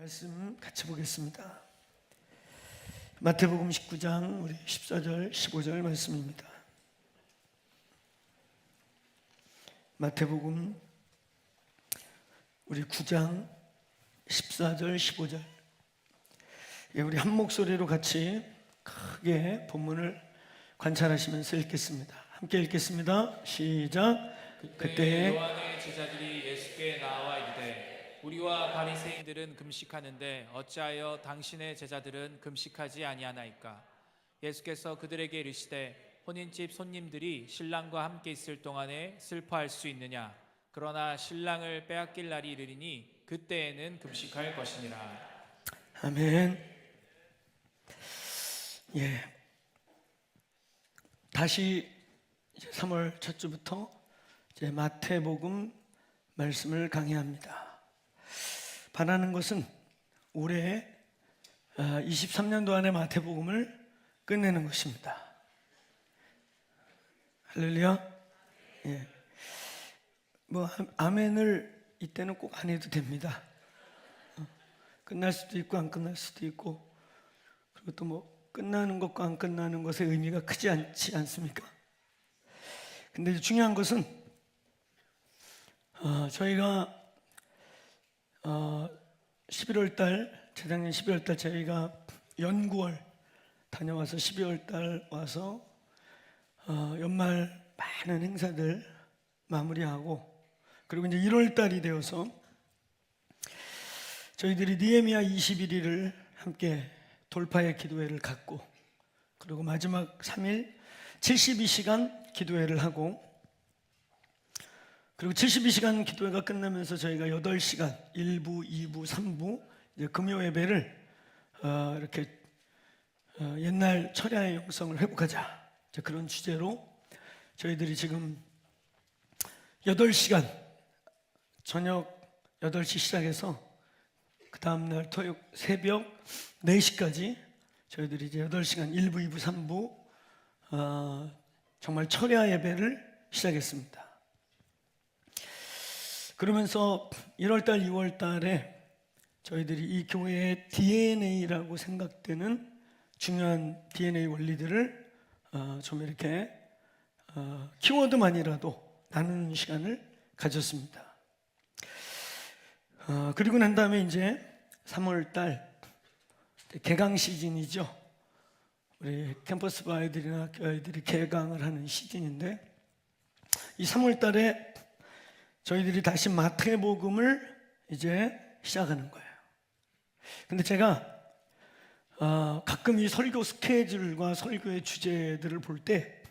말씀 같이 보겠습니다. 마태복음 19장 우리 14절 15절 말씀입니다. 마태복음 우리 9장 14절 15절 우리 한 목소리로 같이 크게 본문을 관찰하시면서 읽겠습니다. 함께 읽겠습니다. 시작. 그때 요한의 제자들이 예수께 나와 이르되 우리와 바리새인들은 금식하는데 어찌하여 당신의 제자들은 금식하지 아니하나이까? 예수께서 그들에게 이르시되 혼인집 손님들이 신랑과 함께 있을 동안에 슬퍼할 수 있느냐? 그러나 신랑을 빼앗길 날이 이르리니 그때에는 금식할 것이니라. 아멘. 다시 3월 첫 주부터 이제 마태복음 말씀을 강의합니다. 바라는 것은 올해 23년도 안에 마태복음을 끝내는 것입니다. 할렐루야. 뭐 아멘을 이때는 꼭 안 해도 됩니다. 끝날 수도 있고 안 끝날 수도 있고, 그리고 또 뭐 끝나는 것과 안 끝나는 것의 의미가 크지 않지 않습니까? 근데 중요한 것은 저희가 11월 달, 재작년 12월 달 저희가 연구월 다녀와서 12월 달 와서 연말 많은 행사들 마무리하고, 그리고 이제 1월 달이 되어서 저희들이 느헤미야 21일을 함께 돌파의 기도회를 갖고, 그리고 마지막 3일 72시간 기도회를 하고, 그리고 72시간 기도회가 끝나면서 저희가 8시간 1부, 2부, 3부 이제 금요 예배를 이렇게 옛날 철야의 영성을 회복하자, 이제 그런 주제로 저희들이 지금 8시간 저녁 8시 시작해서 그 다음날 토요일 새벽 4시까지 저희들이 이제 8시간 1부, 2부, 3부 정말 철야 예배를 시작했습니다. 그러면서 1월달, 2월달에 저희들이 이 교회의 DNA라고 생각되는 중요한 DNA 원리들을 좀 이렇게 키워드만이라도 나누는 시간을 가졌습니다. 그리고 난 다음에 이제 3월달 개강 시즌이죠. 우리 캠퍼스 아이들이나 학교 아이들이 개강을 하는 시즌인데, 이 3월달에 저희들이 다시 마태복음을 이제 시작하는 거예요. 근데 제가 가끔 이 설교 스케줄과 설교의 주제들을 볼 때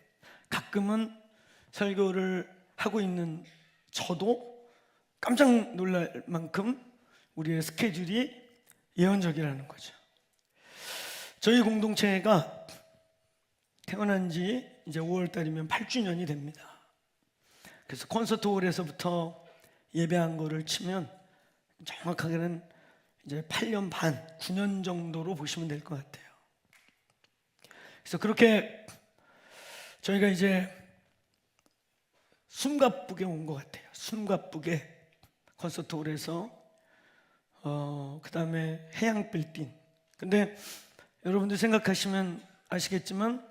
가끔은 설교를 하고 있는 저도 깜짝 놀랄 만큼 우리의 스케줄이 예언적이라는 거죠. 저희 공동체가 태어난 지 이제 5월 달이면 8주년이 됩니다. 그래서 콘서트홀에서부터 예배한 거를 치면 정확하게는 이제 8년 반, 9년 정도로 보시면 될 것 같아요. 그래서 그렇게 저희가 이제 숨가쁘게 온 것 같아요. 숨가쁘게 콘서트홀에서 그 다음에 해양 빌딩. 근데 여러분들 생각하시면 아시겠지만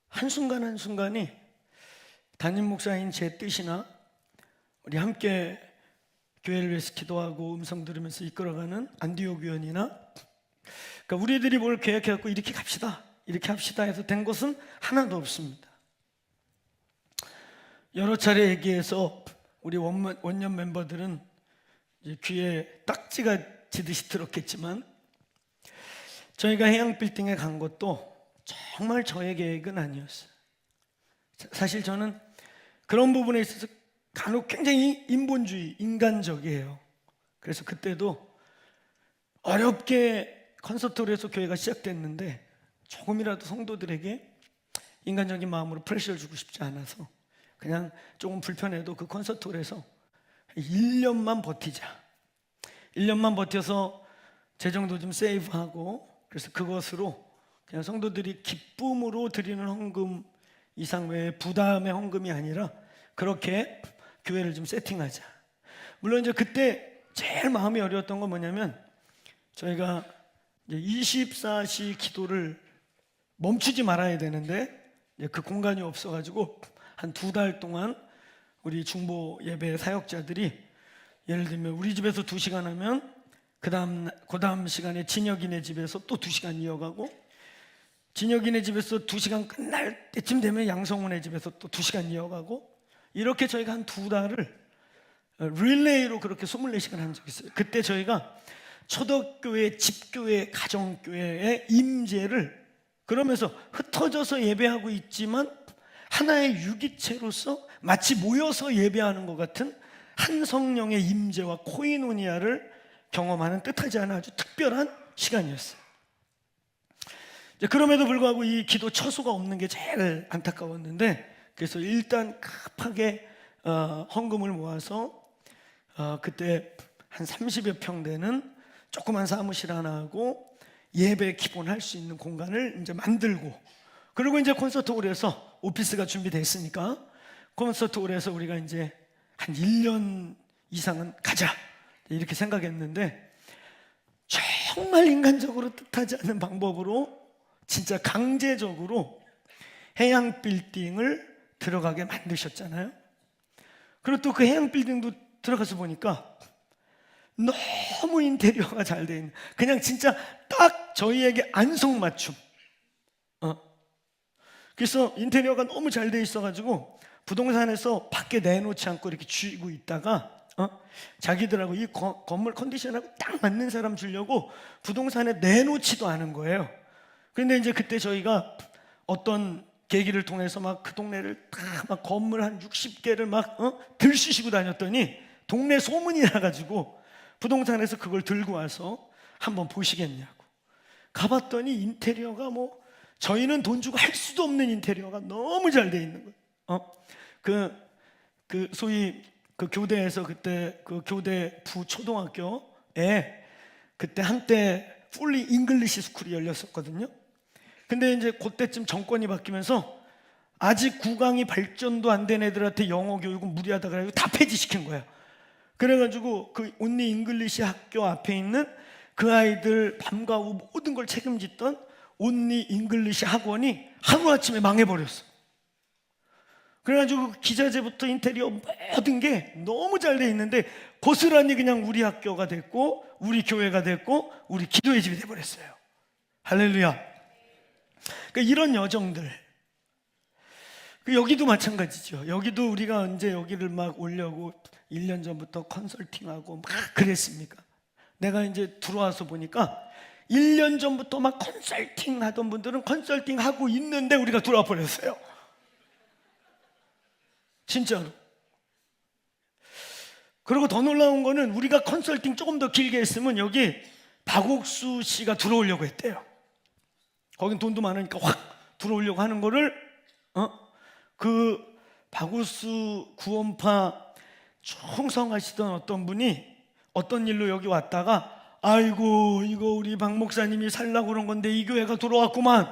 한순간 한순간이 담임 목사인 제 뜻이나 우리 함께 교회를 위해서 기도하고 음성 들으면서 이끌어가는 안디옥 위원이나, 그러니까 우리들이 뭘 계획해갖고 이렇게 갑시다, 이렇게 합시다 해서 된 것은 하나도 없습니다. 여러 차례 얘기해서 우리 원년 멤버들은 이제 귀에 딱지가 지듯이 들었겠지만, 저희가 해양 빌딩에 간 것도 정말 저의 계획은 아니었어요. 사실 저는 그런 부분에 있어서 간혹 굉장히 인본주의, 인간적이에요. 그래서 그때도 어렵게 콘서트홀에서 교회가 시작됐는데 조금이라도 성도들에게 인간적인 마음으로 프레셔를 주고 싶지 않아서 그냥 조금 불편해도 그 콘서트홀에서 1년만 버티자, 1년만 버텨서 재정도 좀 세이브하고, 그래서 그것으로 그냥 성도들이 기쁨으로 드리는 헌금 이상 외에 부담의 헌금이 아니라 그렇게 교회를 좀 세팅하자. 물론 이제 그때 제일 마음이 어려웠던 건 뭐냐면 저희가 이제 24시 기도를 멈추지 말아야 되는데 그 공간이 없어가지고 한 2달 동안 우리 중보 예배 사역자들이 예를 들면 우리 집에서 2시간 하면 그 다음 시간에 진혁이네 집에서 또 2시간 이어가고, 진혁이네 집에서 2시간 끝날 때쯤 되면 양성훈의 집에서 또 2시간 이어가고, 이렇게 저희가 한 2달을 릴레이로 그렇게 24시간 한 적이 있어요. 그때 저희가 초덕교회, 집교회, 가정교회의 임재를 그러면서 흩어져서 예배하고 있지만 하나의 유기체로서 마치 모여서 예배하는 것 같은 한 성령의 임재와 코이노니아를 경험하는 뜻하지 않은 아주 특별한 시간이었어요. 그럼에도 불구하고 이 기도 처소가 없는 게 제일 안타까웠는데, 그래서 일단 급하게 헌금을 모아서 그때 한 30여 평 되는 조그만 사무실 하나 하고 예배 기본할 수 있는 공간을 이제 만들고, 그리고 이제 콘서트홀에서 오피스가 준비됐으니까 콘서트홀에서 우리가 이제 한 1년 이상은 가자 이렇게 생각했는데, 정말 인간적으로 뜻하지 않은 방법으로 진짜 강제적으로 해양 빌딩을 들어가게 만드셨잖아요. 그리고 또 그 해양 빌딩도 들어가서 보니까 너무 인테리어가 잘 돼 있는, 그냥 진짜 딱 저희에게 안성맞춤. 그래서 인테리어가 너무 잘 돼 있어가지고 부동산에서 밖에 내놓지 않고 이렇게 쥐고 있다가 자기들하고 이 건물 컨디션하고 딱 맞는 사람 주려고 부동산에 내놓지도 않은 거예요. 그런데 이제 그때 저희가 어떤 계기를 통해서 막 그 동네를 다 막 건물 한 60개를 막 들쑤시고 다녔더니 동네 소문이 나가지고 부동산에서 그걸 들고 와서 한번 보시겠냐고 가봤더니 인테리어가 뭐 저희는 돈 주고 할 수도 없는 인테리어가 너무 잘 돼 있는 거예요. 그 소위 그 교대에서 그때 그 교대 부초등학교에 그때 한때 풀리 잉글리시 스쿨이 열렸었거든요. 근데 이제 그때쯤 정권이 바뀌면서 아직 국왕이 발전도 안 된 애들한테 영어 교육은 무리하다 그래가지고 다 폐지시킨 거예요. 그래가지고 그 온리 잉글리시 학교 앞에 있는 그 아이들 밤과 후 모든 걸 책임졌던 온리 잉글리시 학원이 하루아침에 망해버렸어. 그래가지고 기자재부터 인테리어 모든 게 너무 잘 돼 있는데 고스란히 그냥 우리 학교가 됐고 우리 교회가 됐고 우리 기도의 집이 돼버렸어요. 할렐루야. 그러니까 이런 여정들, 여기도 마찬가지죠. 여기도 우리가 언제 여기를 막 오려고 1년 전부터 컨설팅하고 막 그랬습니까? 내가 이제 들어와서 보니까 1년 전부터 막 컨설팅 하던 분들은 컨설팅 하고 있는데 우리가 들어와 버렸어요. 진짜로. 그리고 더 놀라운 거는 우리가 컨설팅 조금 더 길게 했으면 여기 박옥수 씨가 들어오려고 했대요. 거긴 돈도 많으니까 확 들어오려고 하는 거를 그 박옥수 구원파 충성하시던 어떤 분이 어떤 일로 여기 왔다가 아이고 이거 우리 박 목사님이 살라고 그런 건데 이 교회가 들어왔구만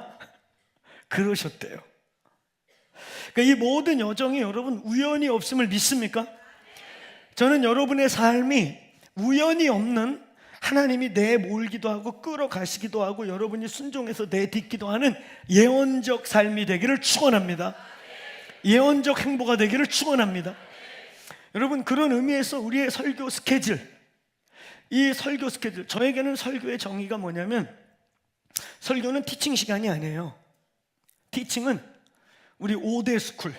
그러셨대요. 그러니까 이 모든 여정이 여러분 우연이 없음을 믿습니까? 저는 여러분의 삶이 우연이 없는, 하나님이 내몰기도 하고 끌어가시기도 하고 여러분이 순종해서 내딛기도 하는 예언적 삶이 되기를 축원합니다. 예언적 행보가 되기를 축원합니다. 여러분, 그런 의미에서 우리의 설교 스케줄, 이 설교 스케줄, 저에게는 설교의 정의가 뭐냐면 설교는 티칭 시간이 아니에요. 티칭은 우리 5대 스쿨,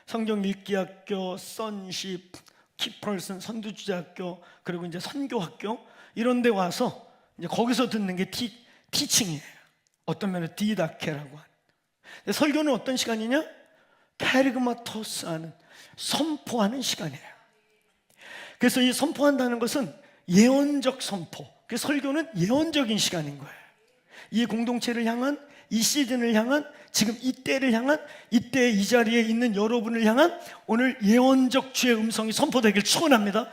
성경 읽기 학교, 선십, 키펄슨 선두주자학교, 그리고 이제 선교학교 이런 데 와서 이제 거기서 듣는 게 티칭이에요. 어떤 면에 디다케라고 하는. 설교는 어떤 시간이냐? 카리그마토스 하는, 선포하는 시간이에요. 그래서 이 선포한다는 것은 예언적 선포. 그 설교는 예언적인 시간인 거예요. 이 공동체를 향한, 이 시즌을 향한, 지금 이때를 향한, 이때 이 자리에 있는 여러분을 향한 오늘 예언적 주의 음성이 선포되길 축원합니다.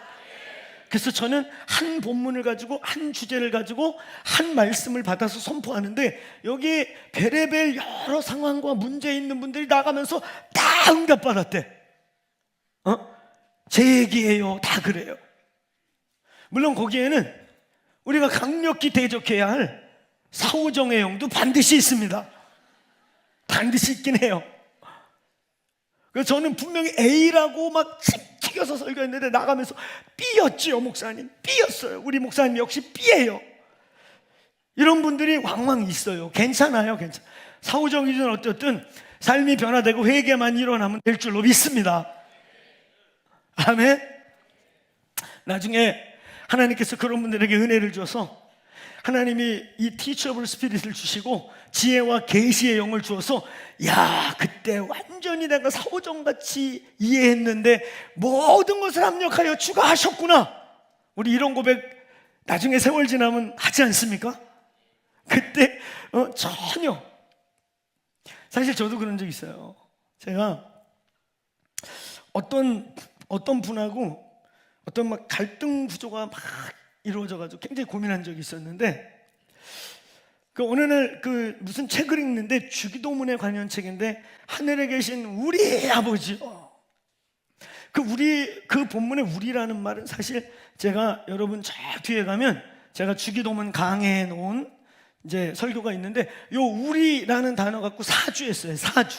그래서 저는 한 본문을 가지고, 한 주제를 가지고 한 말씀을 받아서 선포하는데 여기 베레벨 여러 상황과 문제 있는 분들이 나가면서 다 응답받았대. 제 얘기예요. 다 그래요. 물론 거기에는 우리가 강력히 대적해야 할 사후정의 영도 반드시 있습니다. 반드시 있긴 해요. 그래서 저는 분명히 A라고 막 튀겨서 설교했는데 나가면서 B였지요, 목사님. B였어요. 우리 목사님 역시 B예요. 이런 분들이 왕왕 있어요. 괜찮아요, 괜찮아요. 사후정이든 어쨌든 삶이 변화되고 회개만 일어나면 될 줄로 믿습니다. 아멘. 나중에 하나님께서 그런 분들에게 은혜를 줘서 하나님이 이 티처블 스피릿을 주시고 지혜와 계시의 영을 주어서 야, 그때 완전히 내가 사후정같이 이해했는데 모든 것을 합력하여 주가 하셨구나. 우리 이런 고백 나중에 세월 지나면 하지 않습니까? 그때 전혀. 사실 저도 그런 적 있어요. 제가 어떤 분하고 어떤 막 갈등 구조가 막 이루어져가지고 굉장히 고민한 적이 있었는데, 그 어느 날 그 무슨 책을 읽는데 주기도문에 관련 책인데 하늘에 계신 우리 아버지요. 그 본문에 우리라는 말은 사실 제가 여러분 저 뒤에 가면 제가 주기도문 강해에 놓은 이제 설교가 있는데 요 우리라는 단어 갖고 사주했어요. 사주.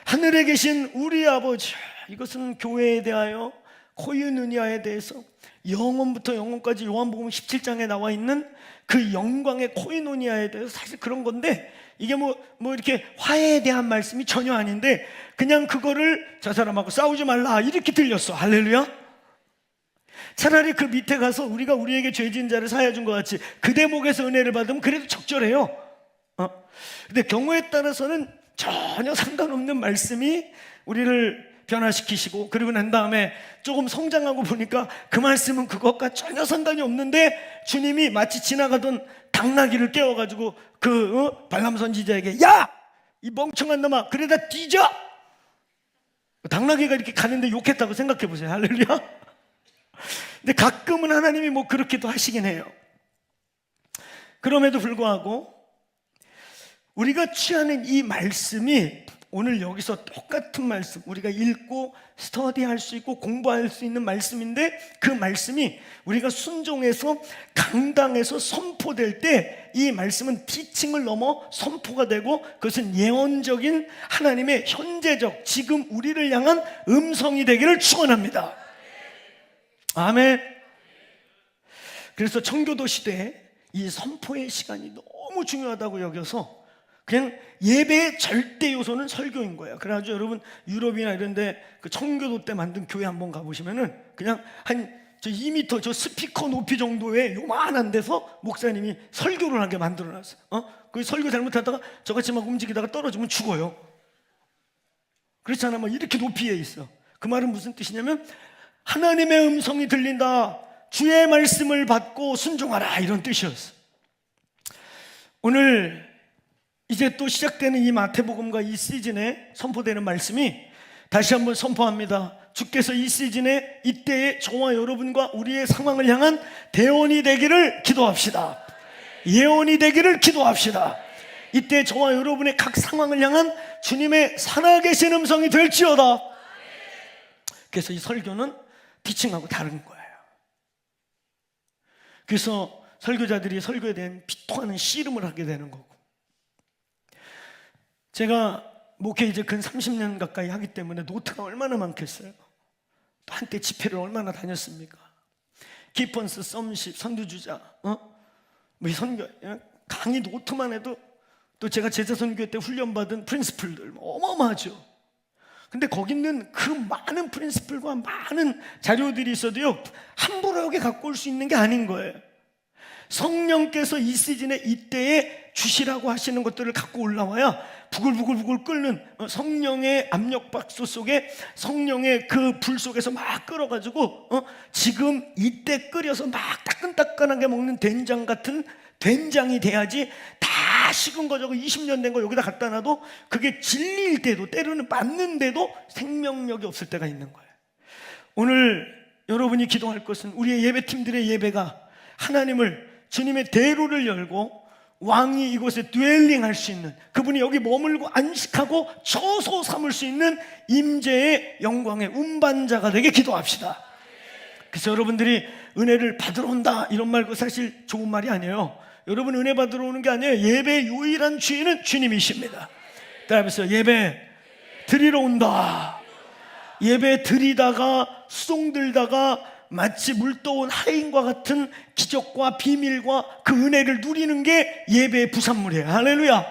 하늘에 계신 우리 아버지, 이것은 교회에 대하여 코이누니아에 대해서 영원부터 영원까지 요한복음 17장에 나와 있는 그 영광의 코이노니아에 대해서 사실 그런 건데, 이게 뭐 이렇게 화해에 대한 말씀이 전혀 아닌데 그냥 그거를 저 사람하고 싸우지 말라 이렇게 들렸어. 할렐루야. 차라리 그 밑에 가서 우리가 우리에게 죄 지은 자를 사하여 준 것 같이 그 대목에서 은혜를 받으면 그래도 적절해요. 근데 경우에 따라서는 전혀 상관없는 말씀이 우리를 변화시키시고, 그리고 난 다음에 조금 성장하고 보니까 그 말씀은 그것과 전혀 상관이 없는데 주님이 마치 지나가던 당나귀를 깨워가지고 발람 선지자에게 야! 이 멍청한 놈아, 그러다 뒤져! 당나귀가 이렇게 가는데 욕했다고 생각해 보세요. 할렐루야. 근데 가끔은 하나님이 뭐 그렇게도 하시긴 해요. 그럼에도 불구하고 우리가 취하는 이 말씀이 오늘 여기서 똑같은 말씀, 우리가 읽고 스터디할 수 있고 공부할 수 있는 말씀인데, 그 말씀이 우리가 순종해서 강당에서 선포될 때 이 말씀은 티칭을 넘어 선포가 되고, 그것은 예언적인 하나님의 현재적 지금 우리를 향한 음성이 되기를 축원합니다. 아멘. 그래서 청교도 시대에 이 선포의 시간이 너무 중요하다고 여겨서 그냥 예배의 절대 요소는 설교인 거예요. 그래가지고 여러분 유럽이나 이런데 그 청교도 때 만든 교회 한번 가보시면은 그냥 한 2m 저 스피커 높이 정도의 요만한 데서 목사님이 설교를 하게 만들어놨어요. 그 설교 잘못하다가 저같이 막 움직이다가 떨어지면 죽어요. 그렇잖아. 막 이렇게 높이에 있어. 그 말은 무슨 뜻이냐면 하나님의 음성이 들린다, 주의 말씀을 받고 순종하라, 이런 뜻이었어. 오늘 이제 또 시작되는 이 마태복음과 이 시즌에 선포되는 말씀이 다시 한번 선포합니다. 주께서 이 시즌에 이때에 저와 여러분과 우리의 상황을 향한 대원이 되기를 기도합시다. 예언이 되기를 기도합시다. 이때 저와 여러분의 각 상황을 향한 주님의 살아계신 음성이 될지어다. 그래서 이 설교는 티칭하고 다른 거예요. 그래서 설교자들이 설교에 대한 비통하는 씨름을 하게 되는 거고, 제가 목회 이제 근 30년 가까이 하기 때문에 노트가 얼마나 많겠어요. 또 한때 집회를 얼마나 다녔습니까? 키펀스, 썸십, 선두주자, 뭐 선교, 강의 노트만 해도 또 제가 제자 선교 때 훈련받은 프린시플들 어마어마하죠. 근데 거기 있는 그 많은 프린시플과 많은 자료들이 있어도요, 함부로 여기 갖고 올 수 있는 게 아닌 거예요. 성령께서 이 시즌에 이때에 주시라고 하시는 것들을 갖고 올라와야 부글부글 끓는 성령의 압력박수 속에, 성령의 그 불 속에서 막 끓어가지고 지금 이때 끓여서 막 따끈따끈하게 먹는 된장 같은 된장이 돼야지. 다 식은 거 저거 20년 된 거 여기다 갖다 놔도 그게 진리일 때도, 때로는 맞는데도 생명력이 없을 때가 있는 거예요. 오늘 여러분이 기도할 것은 우리의 예배팀들의 예배가 하나님을, 주님의 대로를 열고 왕이 이곳에 드웰링할 수 있는, 그분이 여기 머물고 안식하고 처소 삼을 수 있는 임재의 영광의 운반자가 되게 기도합시다. 그래서 여러분들이 은혜를 받으러 온다 이런 말고 사실 좋은 말이 아니에요. 여러분 은혜 받으러 오는 게 아니에요. 예배의 유일한 주인은 주님이십니다. 따라서 예배 드리러 온다. 예배 드리다가 수송 들다가 마치 물떠온 하인과 같은 기적과 비밀과 그 은혜를 누리는 게 예배의 부산물이에요. 할렐루야.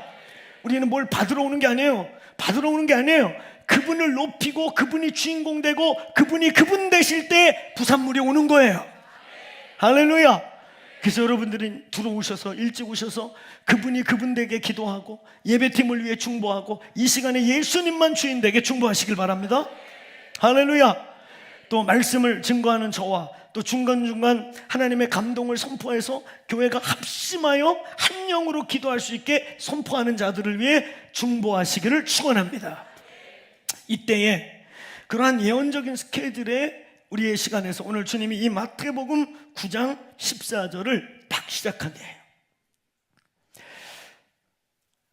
우리는 뭘 받으러 오는 게 아니에요. 받으러 오는 게 아니에요. 그분을 높이고 그분이 주인공 되고 그분이 그분 되실 때 부산물이 오는 거예요. 할렐루야. 그래서 여러분들이 들어오셔서 일찍 오셔서 그분이 그분 되게 기도하고 예배팀을 위해 중보하고 이 시간에 예수님만 주인 되게 중보하시길 바랍니다. 할렐루야. 또 말씀을 증거하는 저와 또 중간중간 하나님의 감동을 선포해서 교회가 합심하여 한 영으로 기도할 수 있게 선포하는 자들을 위해 중보하시기를 축원합니다. 이때에 그러한 예언적인 스케줄에 우리의 시간에서 오늘 주님이 이 마태복음 9장 14절을 딱 시작하게 해요.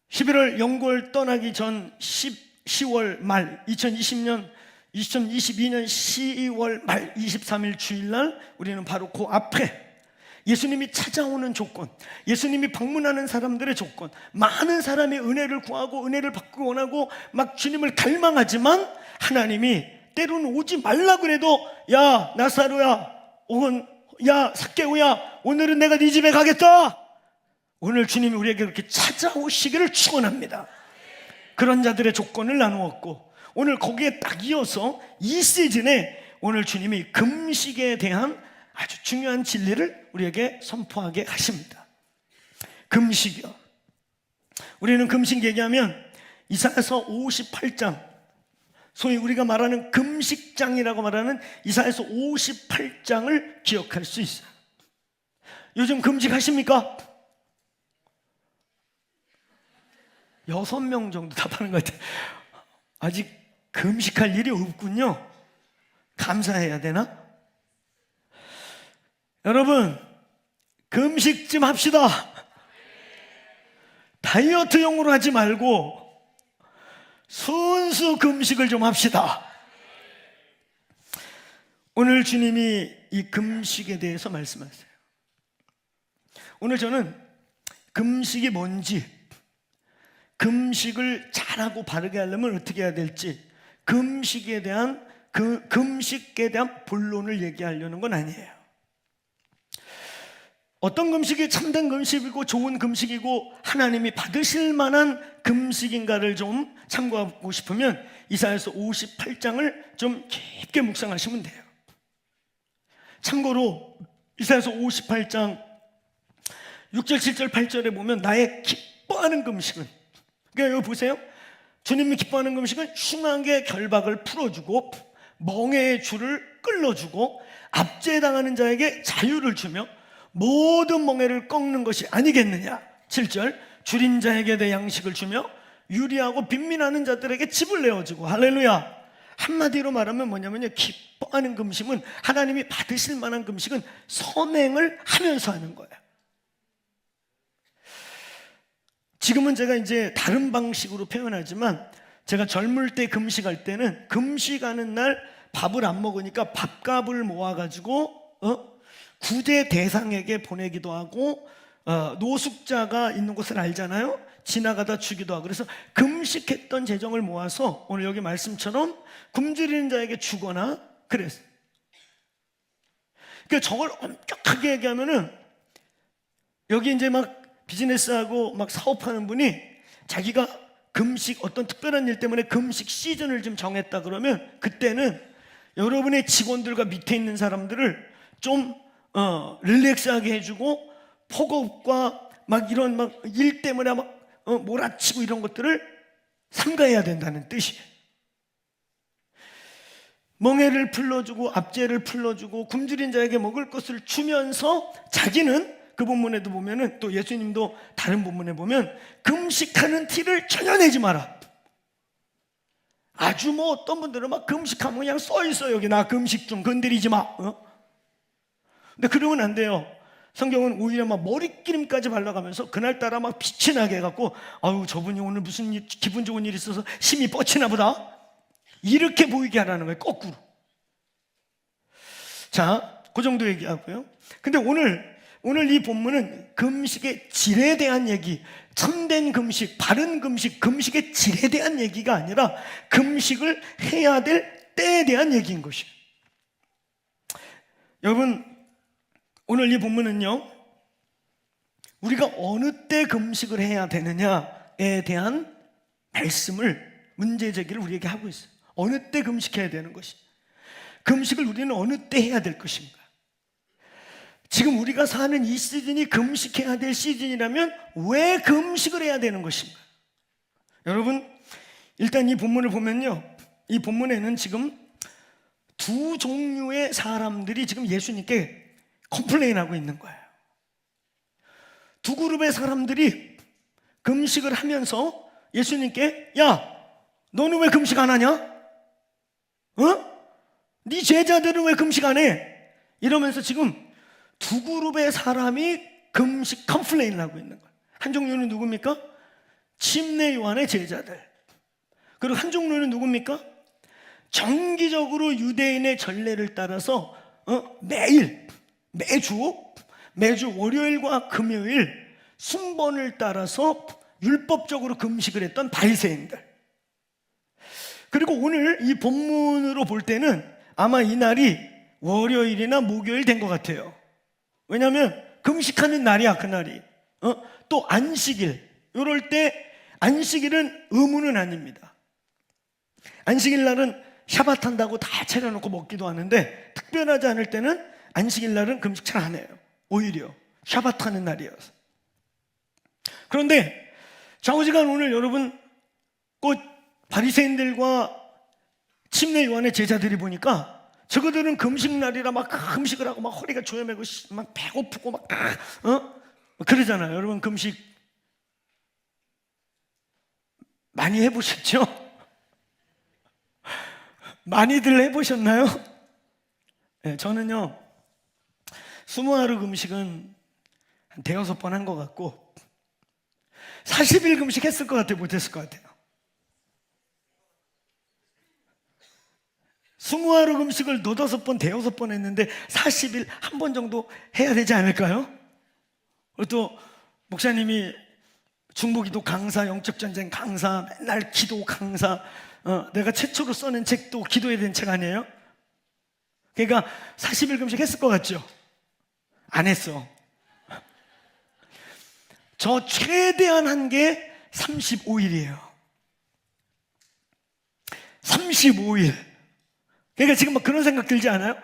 11월 연구를 떠나기 전 10월 말 2022년 12월 말 23일 주일날 우리는 바로 그 앞에 예수님이 찾아오는 조건, 예수님이 방문하는 사람들의 조건, 많은 사람이 은혜를 구하고 은혜를 받고 원하고 막 주님을 갈망하지만 하나님이 때로는 오지 말라 그래도 야 나사로야 혹은 야 삭개오야 오늘은 내가 네 집에 가겠다. 오늘 주님이 우리에게 그렇게 찾아오시기를 축원합니다. 그런 자들의 조건을 나누었고 오늘 거기에 딱 이어서 이 시즌에 오늘 주님이 금식에 대한 아주 중요한 진리를 우리에게 선포하게 하십니다. 금식이요. 우리는 금식 얘기하면 이사야서 58장, 소위 우리가 말하는 금식장이라고 말하는 이사야서 58장을 기억할 수 있어요. 요즘 금식하십니까? 6명 정도 답하는 것 같아요. 아직 금식할 일이 없군요. 감사해야 되나? 여러분 금식 좀 합시다. 다이어트용으로 하지 말고 순수 금식을 좀 합시다. 오늘 주님이 이 금식에 대해서 말씀하세요. 오늘 저는 금식이 뭔지, 금식을 잘하고 바르게 하려면 어떻게 해야 될지, 금식에 대한 본론을 얘기하려는 건 아니에요. 어떤 금식이 참된 금식이고 좋은 금식이고 하나님이 받으실 만한 금식인가를 좀 참고하고 싶으면 이사야서 58장을 좀 깊게 묵상하시면 돼요. 참고로 이사야서 58장 6절, 7절, 8절에 보면 나의 기뻐하는 금식은, 그러니까 여기 보세요. 주님이 기뻐하는 금식은 흉악의 결박을 풀어주고 멍에의 줄을 끌어주고 압제당하는 자에게 자유를 주며 모든 멍에를 꺾는 것이 아니겠느냐. 7절 줄인 자에게 내 양식을 주며 유리하고 빈민하는 자들에게 집을 내어주고. 할렐루야. 한마디로 말하면 뭐냐면요, 기뻐하는 금식은, 하나님이 받으실 만한 금식은 선행을 하면서 하는 거예요. 지금은 제가 이제 다른 방식으로 표현하지만 제가 젊을 때 금식할 때는 금식하는 날 밥을 안 먹으니까 밥값을 모아가지고 구제 대상에게 보내기도 하고 노숙자가 있는 곳을 알잖아요. 지나가다 주기도 하고. 그래서 금식했던 재정을 모아서 오늘 여기 말씀처럼 굶주리는 자에게 주거나 그랬어요. 그러니까 저걸 엄격하게 얘기하면은 여기 이제 막 비즈니스하고 막 사업하는 분이 자기가 금식 어떤 특별한 일 때문에 금식 시즌을 좀 정했다 그러면 그때는 여러분의 직원들과 밑에 있는 사람들을 좀 릴렉스하게 해주고 폭업과 막 이런 막 일 때문에 막 몰아치고 이런 것들을 삼가해야 된다는 뜻이에요. 멍에를 풀러주고 압제를 풀러주고 굶주린 자에게 먹을 것을 주면서 자기는, 그 본문에도 보면은 또 예수님도 다른 본문에 보면 금식하는 티를 전혀 내지 마라. 아주 뭐 어떤 분들은 막 금식하면 그냥 써있어요. 여기 나 금식 중 건드리지 마. 근데 그러면 안 돼요. 성경은 오히려 막 머리기름까지 발라가면서 그날따라 막 빛이 나게 해갖고 아유 저분이 오늘 무슨 일, 기분 좋은 일이 있어서 힘이 뻗치나 보다 이렇게 보이게 하라는 거예요. 거꾸로. 자, 그 정도 얘기하고요. 근데 오늘 이 본문은 금식의 질에 대한 얘기, 참된 금식, 바른 금식, 금식의 질에 대한 얘기가 아니라 금식을 해야 될 때에 대한 얘기인 것이에요. 여러분, 오늘 이 본문은요, 우리가 어느 때 금식을 해야 되느냐에 대한 문제 제기를 우리에게 하고 있어요. 어느 때 금식해야 되는 것이, 금식을 우리는 어느 때 해야 될 것인가. 지금 우리가 사는 이 시즌이 금식해야 될 시즌이라면 왜 금식을 해야 되는 것인가? 여러분, 일단 이 본문을 보면요, 이 본문에는 지금 두 종류의 사람들이 지금 예수님께 컴플레인하고 있는 거예요. 두 그룹의 사람들이 금식을 하면서 예수님께, 야, 너는 왜 금식 안 하냐? 네 제자들은 왜 금식 안 해? 이러면서 지금 두 그룹의 사람이 금식 컴플레인을 하고 있는 거예요. 한 종류는 누굽니까? 침례 요한의 제자들. 그리고 한 종류는 누굽니까? 정기적으로 유대인의 전례를 따라서 매주 월요일과 금요일 순번을 따라서 율법적으로 금식을 했던 바리새인들. 그리고 오늘 이 본문으로 볼 때는 아마 이 날이 월요일이나 목요일 된 것 같아요. 왜냐하면 금식하는 날이야, 그날이. 또 안식일, 이럴 때 안식일은 의무는 아닙니다. 안식일 날은 샤밧 한다고 다 차려놓고 먹기도 하는데, 특별하지 않을 때는 안식일 날은 금식 잘 안 해요. 오히려 샤밧 하는 날이어서. 그런데 좌우지간 오늘 여러분 꼭 바리새인들과 침례 요한의 제자들이 보니까 저거들은 금식날이라 막 금식을 하고 막 허리가 조여매고 막 배고프고 막 그러잖아요. 여러분 금식 많이 해보셨죠? 많이들 해보셨나요? 네, 저는요 20하루 금식은 한 5-6번 한 것 같고 40일 금식 했을 것 같아요? 못했을 것 같아요? 20하루 금식을 5-6번, 5-6번 했는데 40일 한 번 정도 해야 되지 않을까요? 또 목사님이 중보기도 강사, 영적전쟁 강사, 맨날 기도 강사, 내가 최초로 써낸 책도 기도에 대한 책 아니에요? 그러니까 40일 금식 했을 것 같죠? 안 했어. 저 최대한 한 게 35일이에요 35일. 그러니까 지금 막 그런 생각 들지 않아요?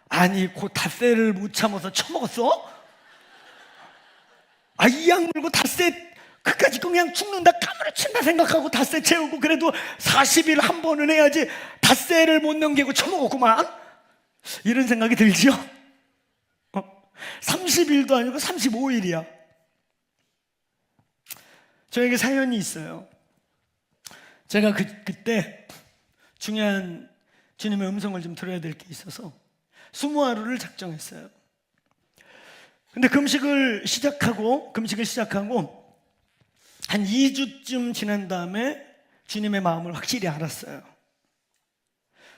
아니 그 닷새를 못 참아서 처먹었어? 이 약 물고 닷새 그까지 그냥 죽는다 까무러친다 생각하고 닷새 채우고 그래도 40일 한 번은 해야지 닷새를 못 넘기고 처먹었구만. 이런 생각이 들지요? 30일도 아니고 35일이야 저에게 사연이 있어요. 제가 그때 중요한 주님의 음성을 좀 들어야 될 게 있어서 20하루를 작정했어요. 근데 금식을 시작하고 한 2주쯤 지난 다음에 주님의 마음을 확실히 알았어요.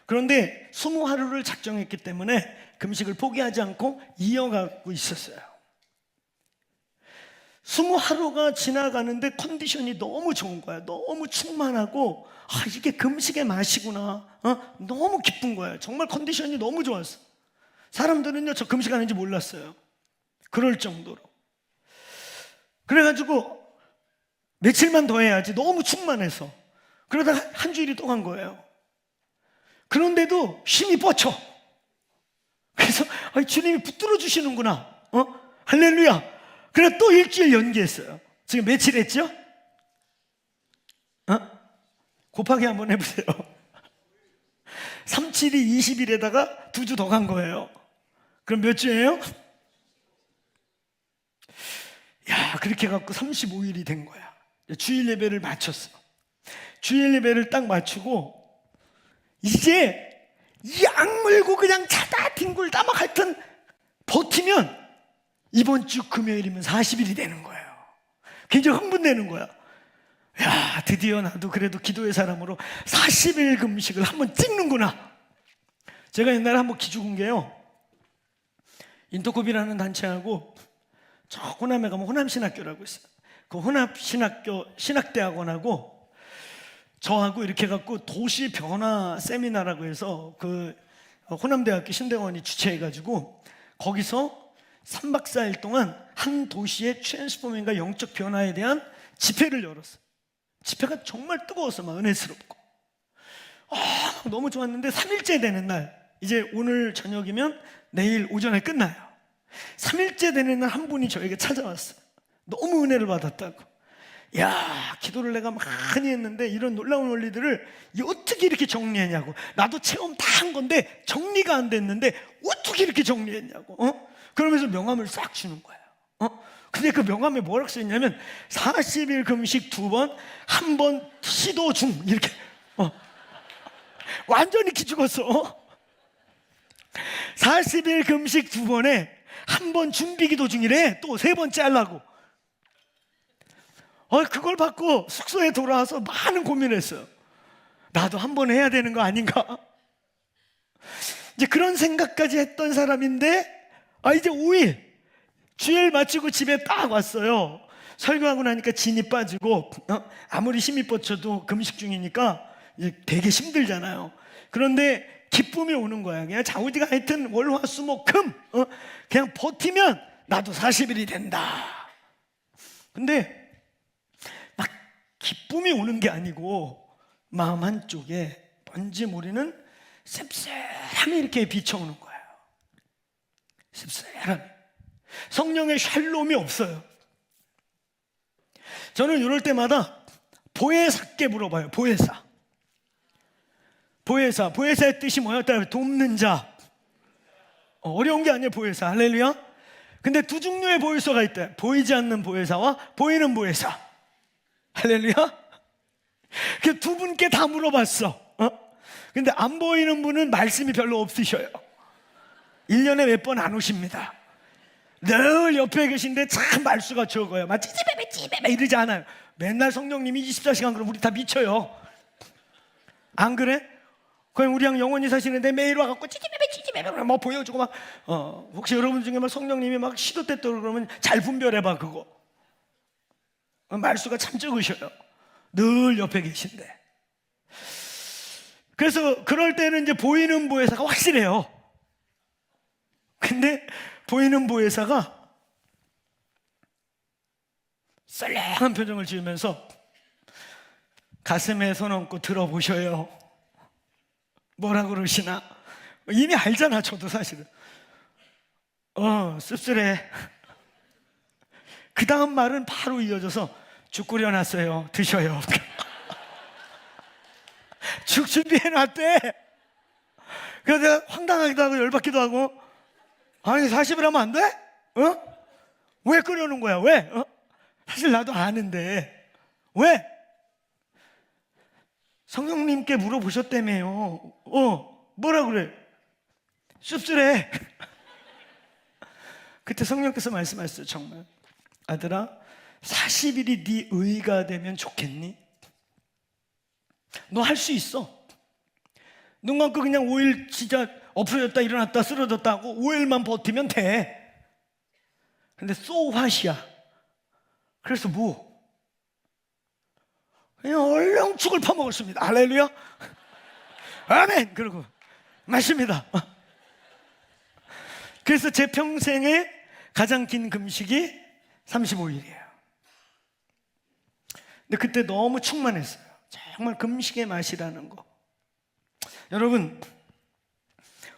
그런데 20하루를 작정했기 때문에 금식을 포기하지 않고 이어가고 있었어요. 20하루가 지나가는데 컨디션이 너무 좋은 거야. 너무 충만하고 이게 금식의 맛이구나. 너무 기쁜 거예요. 정말 컨디션이 너무 좋았어. 사람들은요 저 금식하는지 몰랐어요. 그럴 정도로. 그래가지고 며칠만 더 해야지 너무 충만해서. 그러다가 한 주일이 또 간 거예요. 그런데도 힘이 뻗쳐. 그래서 주님이 붙들어 주시는구나. 할렐루야. 그래 또 일주일 연기했어요. 지금 며칠 했죠? 곱하기 한번 해보세요. 37이 20일에다가 2주 더 간 거예요. 그럼 몇 주예요? 그렇게 해갖고 35일이 된 거야. 주일 예배를 마쳤어. 주일 예배를 딱 마치고 이제 약 물고 그냥 자다 뒹굴다 막 하여튼 버티면 이번 주 금요일이면 40일이 되는 거예요. 굉장히 흥분되는 거야. 드디어 나도 그래도 기도의 사람으로 40일 금식을 한번 찍는구나. 제가 옛날에 한번 기죽은 게요, 인터콥이라는 단체하고 저 호남에 가면 호남신학교라고 있어요. 그 호남신학교 신학대학원하고 저하고 이렇게 갖고 도시 변화 세미나라고 해서 그 호남대학교 신대원이 주최해가지고 거기서 3박 4일 동안 한 도시의 트랜스포밍과 영적 변화에 대한 집회를 열었어요. 집회가 정말 뜨거워서 막 은혜스럽고 너무 좋았는데 3일째 되는 날, 이제 오늘 저녁이면 내일 오전에 끝나요. 3일째 되는 날 한 분이 저에게 찾아왔어요. 너무 은혜를 받았다고. 야, 기도를 내가 많이 했는데 이런 놀라운 원리들을 어떻게 이렇게 정리했냐고. 나도 체험 다 한 건데 정리가 안 됐는데 어떻게 이렇게 정리했냐고. 그러면서 명함을 싹 주는 거예요. 근데 그 명함에 뭐라고 써있냐면 40일 금식 2번, 1번 시도 중, 이렇게. 완전히 기죽었어. 40일 금식 2번에 1번 준비 기도 중이래. 또 3번째 하려고. 그걸 받고 숙소에 돌아와서 많은 고민을 했어요. 나도 1번 해야 되는 거 아닌가? 이제 그런 생각까지 했던 사람인데, 이제 5일 주일 마치고 집에 딱 왔어요. 설교하고 나니까 진이 빠지고, 아무리 힘이 뻗쳐도 금식 중이니까 이제 되게 힘들잖아요. 그런데 기쁨이 오는 거야. 그냥 자우디가 하여튼 월, 화, 수, 목, 금, 그냥 버티면 나도 40일이 된다. 근데 막 기쁨이 오는 게 아니고 마음 한쪽에 뭔지 모르는 씁쓸함이 이렇게 비쳐오는 거예요. 씁쓸함. 성령의 샬롬이 없어요. 저는 이럴 때마다 보혜사께 물어봐요. 보혜사의 뜻이 뭐였다? 돕는 자. 어려운 게 아니에요. 보혜사. 할렐루야. 근데 두 종류의 보혜사가 있대. 보이지 않는 보혜사와 보이는 보혜사. 할렐루야. 그 두 분께 다 물어봤어. 근데 안 보이는 분은 말씀이 별로 없으셔요. 1년에 몇 번 안 오십니다. 늘 옆에 계신데 참 말수가 적어요. 막 찌찌배배 이러지 않아요. 맨날 성령님이 24시간 그럼 우리 다 미쳐요. 안 그래? 그냥 우리랑 영원히 사시는데 매일 와갖고 찌찌배배 막 보여주고 막 혹시 여러분 중에 막 성령님이 막 시도 때 떠 그러면 잘 분별해봐. 그거 말수가 참 적으셔요. 늘 옆에 계신데. 그래서 그럴 때는 이제 보이는 보혜사가 확실해요. 근데 보이는 보혜사가 썰렁한 표정을 지으면서 가슴에 손 얹고 들어보셔요. 뭐라 그러시나? 이미 알잖아. 저도 사실은 씁쓸해. 그 다음 말은 바로 이어져서 죽 끓여놨어요. 드셔요. 죽 준비해놨대. 그래서 내가 황당하기도 하고 열받기도 하고, 아니 40일 하면 안 돼? 왜 끓여놓은 거야? 왜? 사실 나도 아는데 왜? 성령님께 물어보셨다며요. 뭐라 그래? 씁쓸해. 그때 성령께서 말씀하셨어요. 정말 아들아, 40일이 네 의가 되면 좋겠니? 너 할 수 있어. 눈 감고 그냥 5일 진짜 엎어졌다 일어났다 쓰러졌다 하고 5일만 버티면 돼. 근데 so what이야. 그래서 뭐? 그냥 얼른 죽을 퍼먹었습니다. 할렐루야. 아멘. 그러고 맞습니다. 그래서 제 평생에 가장 긴 금식이 35일이에요. 근데 그때 너무 충만했어요. 정말 금식의 맛이라는 거. 여러분,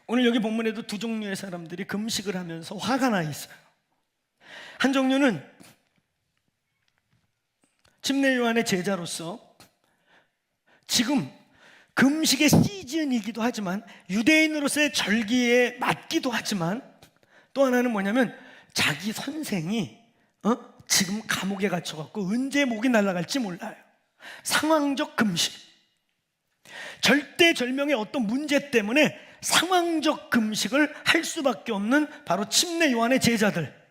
오늘 여기 본문에도 두 종류의 사람들이 금식을 하면서 화가 나 있어요. 한 종류는 침례 요한의 제자로서 지금 금식의 시즌이기도 하지만 유대인으로서의 절기에 맞기도 하지만 또 하나는 뭐냐면 자기 선생이 지금 감옥에 갇혀갖고 언제 목이 날아갈지 몰라요. 상황적 금식. 절대절명의 어떤 문제 때문에 상황적 금식을 할 수밖에 없는 바로 침례 요한의 제자들.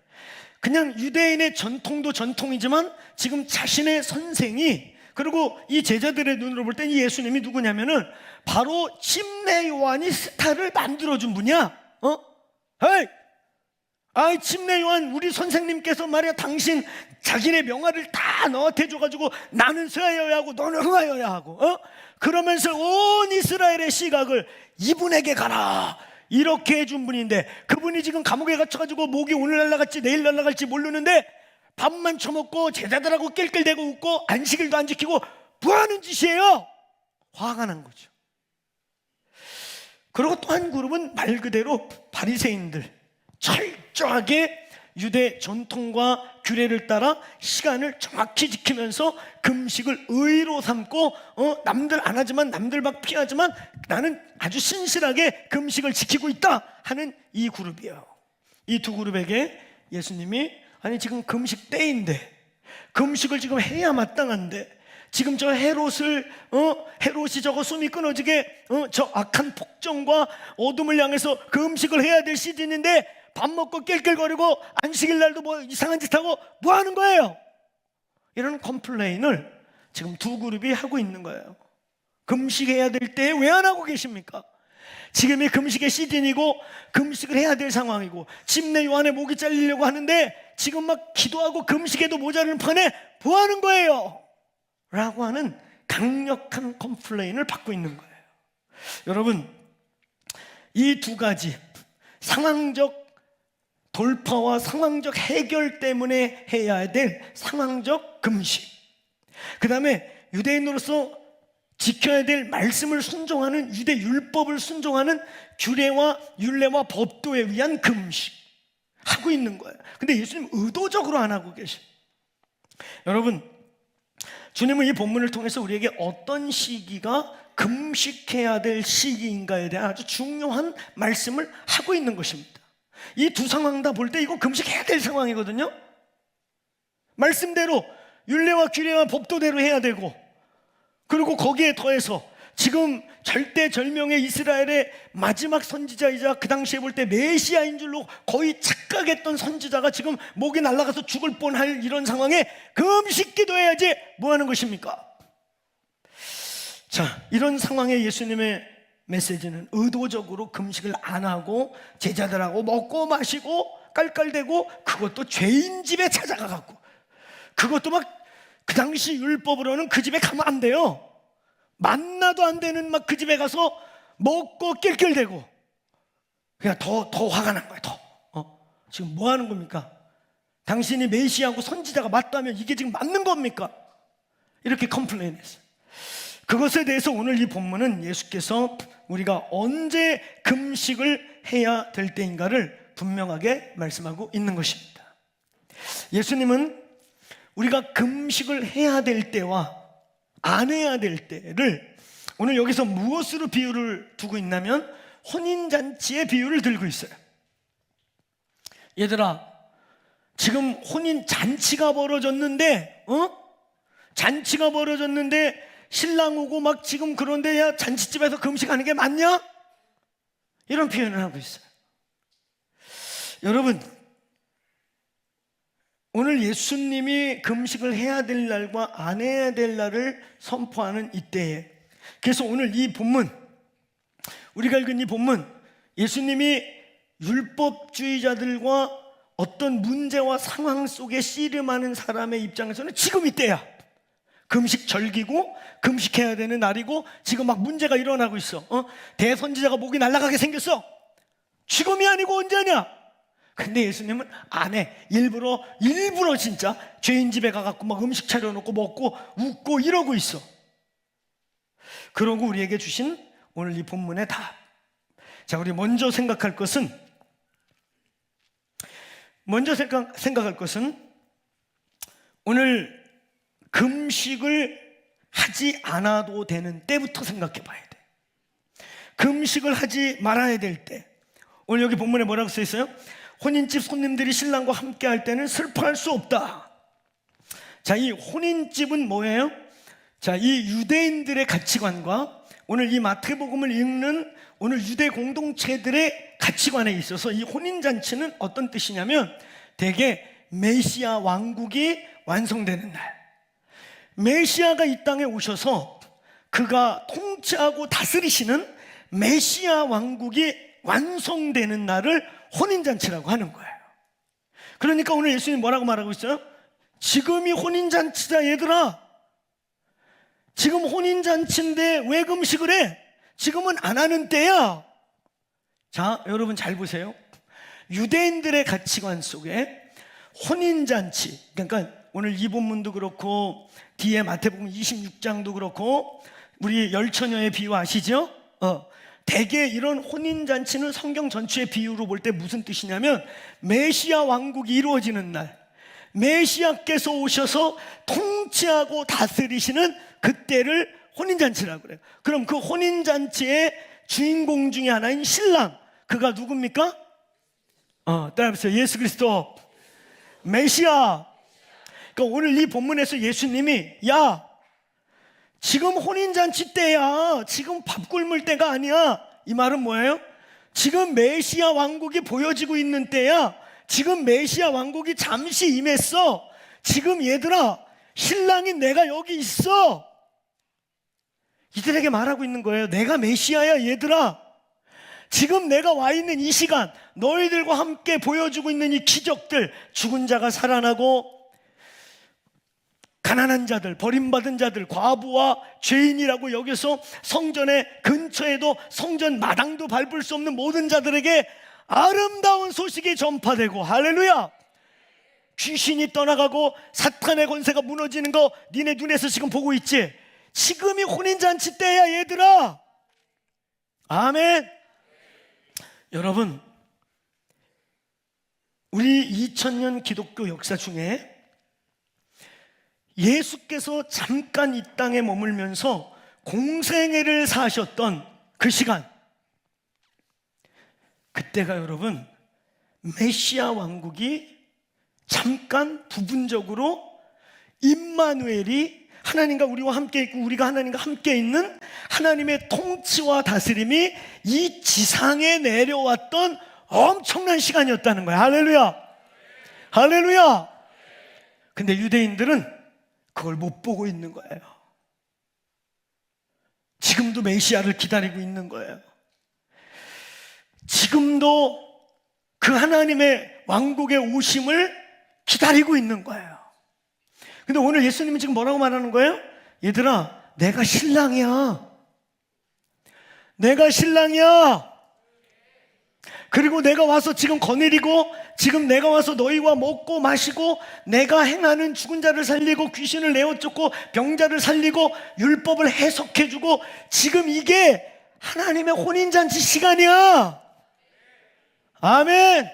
그냥 유대인의 전통도 전통이지만 지금 자신의 선생이, 그리고 이 제자들의 눈으로 볼 때 이 예수님이 누구냐면은 바로 침례 요한이 스타를 만들어준 분이야. 헤이! 아이 침례 요한 우리 선생님께서 말이야 당신 자기네 명화를 다 너한테 줘가지고 나는 서야여야 하고 너는 흥하여야 하고 그러면서 온 이스라엘의 시각을 이분에게 가라 이렇게 해준 분인데 그분이 지금 감옥에 갇혀가지고 목이 오늘 날아갈지 내일 날아갈지 모르는데 밥만 처먹고 제자들하고 낄낄대고 웃고 안식일도 안 지키고 뭐하는 짓이에요? 화가 난 거죠. 그리고 또 한 그룹은 말 그대로 바리새인들, 철저하게 유대 전통과 규례를 따라 시간을 정확히 지키면서 금식을 의로 삼고 남들 안 하지만 남들 막 피하지만 나는 아주 신실하게 금식을 지키고 있다 하는 이 그룹이에요. 이 두 그룹에게 예수님이 아니 지금 금식 때인데 금식을 지금 해야 마땅한데 지금 저 헤롯이 저거 숨이 끊어지게 저 악한 폭정과 어둠을 향해서 그 음식을 해야 될 시즌인데 밥 먹고 낄낄거리고 안식일 날도 뭐 이상한 짓 하고 뭐 하는 거예요? 이런 컴플레인을 지금 두 그룹이 하고 있는 거예요. 금식해야 될 때 왜 안 하고 계십니까? 지금이 금식의 시즌이고 금식을 해야 될 상황이고 침례 요한의 목이 잘리려고 하는데 지금 막 기도하고 금식에도 모자르는 판에 뭐 하는 거예요? 라고 하는 강력한 컴플레인을 받고 있는 거예요. 여러분, 이 두 가지 상황적 돌파와 상황적 해결 때문에 해야 될 상황적 금식, 그 다음에 유대인으로서 지켜야 될 말씀을 순종하는 유대 율법을 순종하는 규례와 율례와 법도에 의한 금식 하고 있는 거예요. 근데 예수님 의도적으로 안 하고 계셔. 여러분, 주님은 이 본문을 통해서 우리에게 어떤 시기가 금식해야 될 시기인가에 대한 아주 중요한 말씀을 하고 있는 것입니다. 이 두 상황 다 볼 때 이거 금식해야 될 상황이거든요. 말씀대로 율례와 규례와 법도대로 해야 되고, 그리고 거기에 더해서 지금 절대절명의 이스라엘의 마지막 선지자이자 그 당시에 볼 때 메시아인 줄로 거의 착각했던 선지자가 지금 목이 날아가서 죽을 뻔할 이런 상황에 금식 기도해야지 뭐 하는 것입니까? 자, 이런 상황에 예수님의 메시지는 의도적으로 금식을 안 하고 제자들하고 먹고 마시고 깔깔대고, 그것도 죄인 집에 찾아가 갖고, 그것도 막 그 당시 율법으로는 그 집에 가면 안 돼요. 만나도 안 되는 막 그 집에 가서 먹고 낄낄대고, 그냥 더 화가 난 거예요. 지금 뭐 하는 겁니까? 당신이 메시아하고 선지자가 맞다면 이게 지금 맞는 겁니까? 이렇게 컴플레인했어요. 그것에 대해서 오늘 이 본문은 예수께서 우리가 언제 금식을 해야 될 때인가를 분명하게 말씀하고 있는 것입니다. 예수님은 우리가 금식을 해야 될 때와 안 해야 될 때를 오늘 여기서 무엇으로 비유를 두고 있냐면 혼인잔치의 비유를 들고 있어요. 얘들아, 지금 혼인잔치가 벌어졌는데 잔치가 벌어졌는데 신랑 오고 막 지금 그런데 야 잔치집에서 금식하는 게 맞냐? 이런 표현을 하고 있어요. 여러분, 오늘 예수님이 금식을 해야 될 날과 안 해야 될 날을 선포하는 이때에, 그래서 오늘 이 본문, 우리가 읽은 이 본문, 예수님이 율법주의자들과 어떤 문제와 상황 속에 씨름하는 사람의 입장에서는 지금 이때야. 금식 절기고 금식해야 되는 날이고 지금 막 문제가 일어나고 있어. 대선지자가 목이 날아가게 생겼어. 지금이 아니고 언제냐? 근데 예수님은 안 해. 일부러 진짜 죄인 집에 가갖고 막 음식 차려놓고 먹고 웃고 이러고 있어. 그러고 우리에게 주신 오늘 이 본문의 답. 자, 우리 먼저 생각할 것은 오늘 금식을 하지 않아도 되는 때부터 생각해 봐야 돼. 금식을 하지 말아야 될 때. 오늘 여기 본문에 뭐라고 써 있어요? 혼인집 손님들이 신랑과 함께 할 때는 슬퍼할 수 없다. 자, 이 혼인집은 뭐예요? 자, 이 유대인들의 가치관과 오늘 이 마태복음을 읽는 오늘 유대 공동체들의 가치관에 있어서 이 혼인잔치는 어떤 뜻이냐면 대개 메시아 왕국이 완성되는 날, 메시아가 이 땅에 오셔서 그가 통치하고 다스리시는 메시아 왕국이 완성되는 날을 혼인잔치라고 하는 거예요. 그러니까 오늘 예수님 뭐라고 말하고 있어요? 지금이 혼인잔치다 얘들아. 지금 혼인잔치인데 왜 금식을 해? 지금은 안 하는 때야. 자, 여러분 잘 보세요. 유대인들의 가치관 속에 혼인잔치, 그러니까 오늘 이 본문도 그렇고 뒤에 마태복음 26장도 그렇고 우리 열처녀의 비유 아시죠? 대개 이런 혼인잔치는 성경 전체의 비유로 볼 때 무슨 뜻이냐면 메시아 왕국이 이루어지는 날, 메시아께서 오셔서 통치하고 다스리시는 그때를 혼인잔치라고 그래요. 그럼 그 혼인잔치의 주인공 중에 하나인 신랑, 그가 누굽니까? 따라해보세요. 예수 그리스도 메시아. 그러니까 오늘 이 본문에서 예수님이 야, 지금 혼인잔치 때야, 지금 밥 굶을 때가 아니야. 이 말은 뭐예요? 지금 메시아 왕국이 보여지고 있는 때야. 지금 메시아 왕국이 잠시 임했어. 지금 얘들아, 신랑인 내가 여기 있어. 이들에게 말하고 있는 거예요. 내가 메시아야 얘들아. 지금 내가 와 있는 이 시간, 너희들과 함께 보여주고 있는 이 기적들, 죽은 자가 살아나고 가난한 자들, 버림받은 자들, 과부와 죄인이라고 여기서 성전의 근처에도 성전 마당도 밟을 수 없는 모든 자들에게 아름다운 소식이 전파되고, 할렐루야! 귀신이 떠나가고 사탄의 권세가 무너지는 거 니네 눈에서 지금 보고 있지? 지금이 혼인잔치 때야 얘들아. 아멘. 여러분, 우리 2000년 기독교 역사 중에 예수께서 잠깐 이 땅에 머물면서 공생애를 사셨던 그 시간, 그때가 여러분 메시아 왕국이 잠깐 부분적으로 임마누엘이 하나님과 우리와 함께 있고 우리가 하나님과 함께 있는 하나님의 통치와 다스림이 이 지상에 내려왔던 엄청난 시간이었다는 거예요. 할렐루야! 할렐루야! 근데 유대인들은 그걸 못 보고 있는 거예요. 지금도 메시아를 기다리고 있는 거예요. 지금도 그 하나님의 왕국의 오심을 기다리고 있는 거예요. 근데 오늘 예수님이 지금 뭐라고 말하는 거예요? 얘들아, 내가 신랑이야. 내가 신랑이야. 그리고 내가 와서 지금 거느리고, 지금 내가 와서 너희와 먹고 마시고, 내가 행하는 죽은 자를 살리고 귀신을 내어쫓고 병자를 살리고 율법을 해석해주고, 지금 이게 하나님의 혼인잔치 시간이야. 아멘.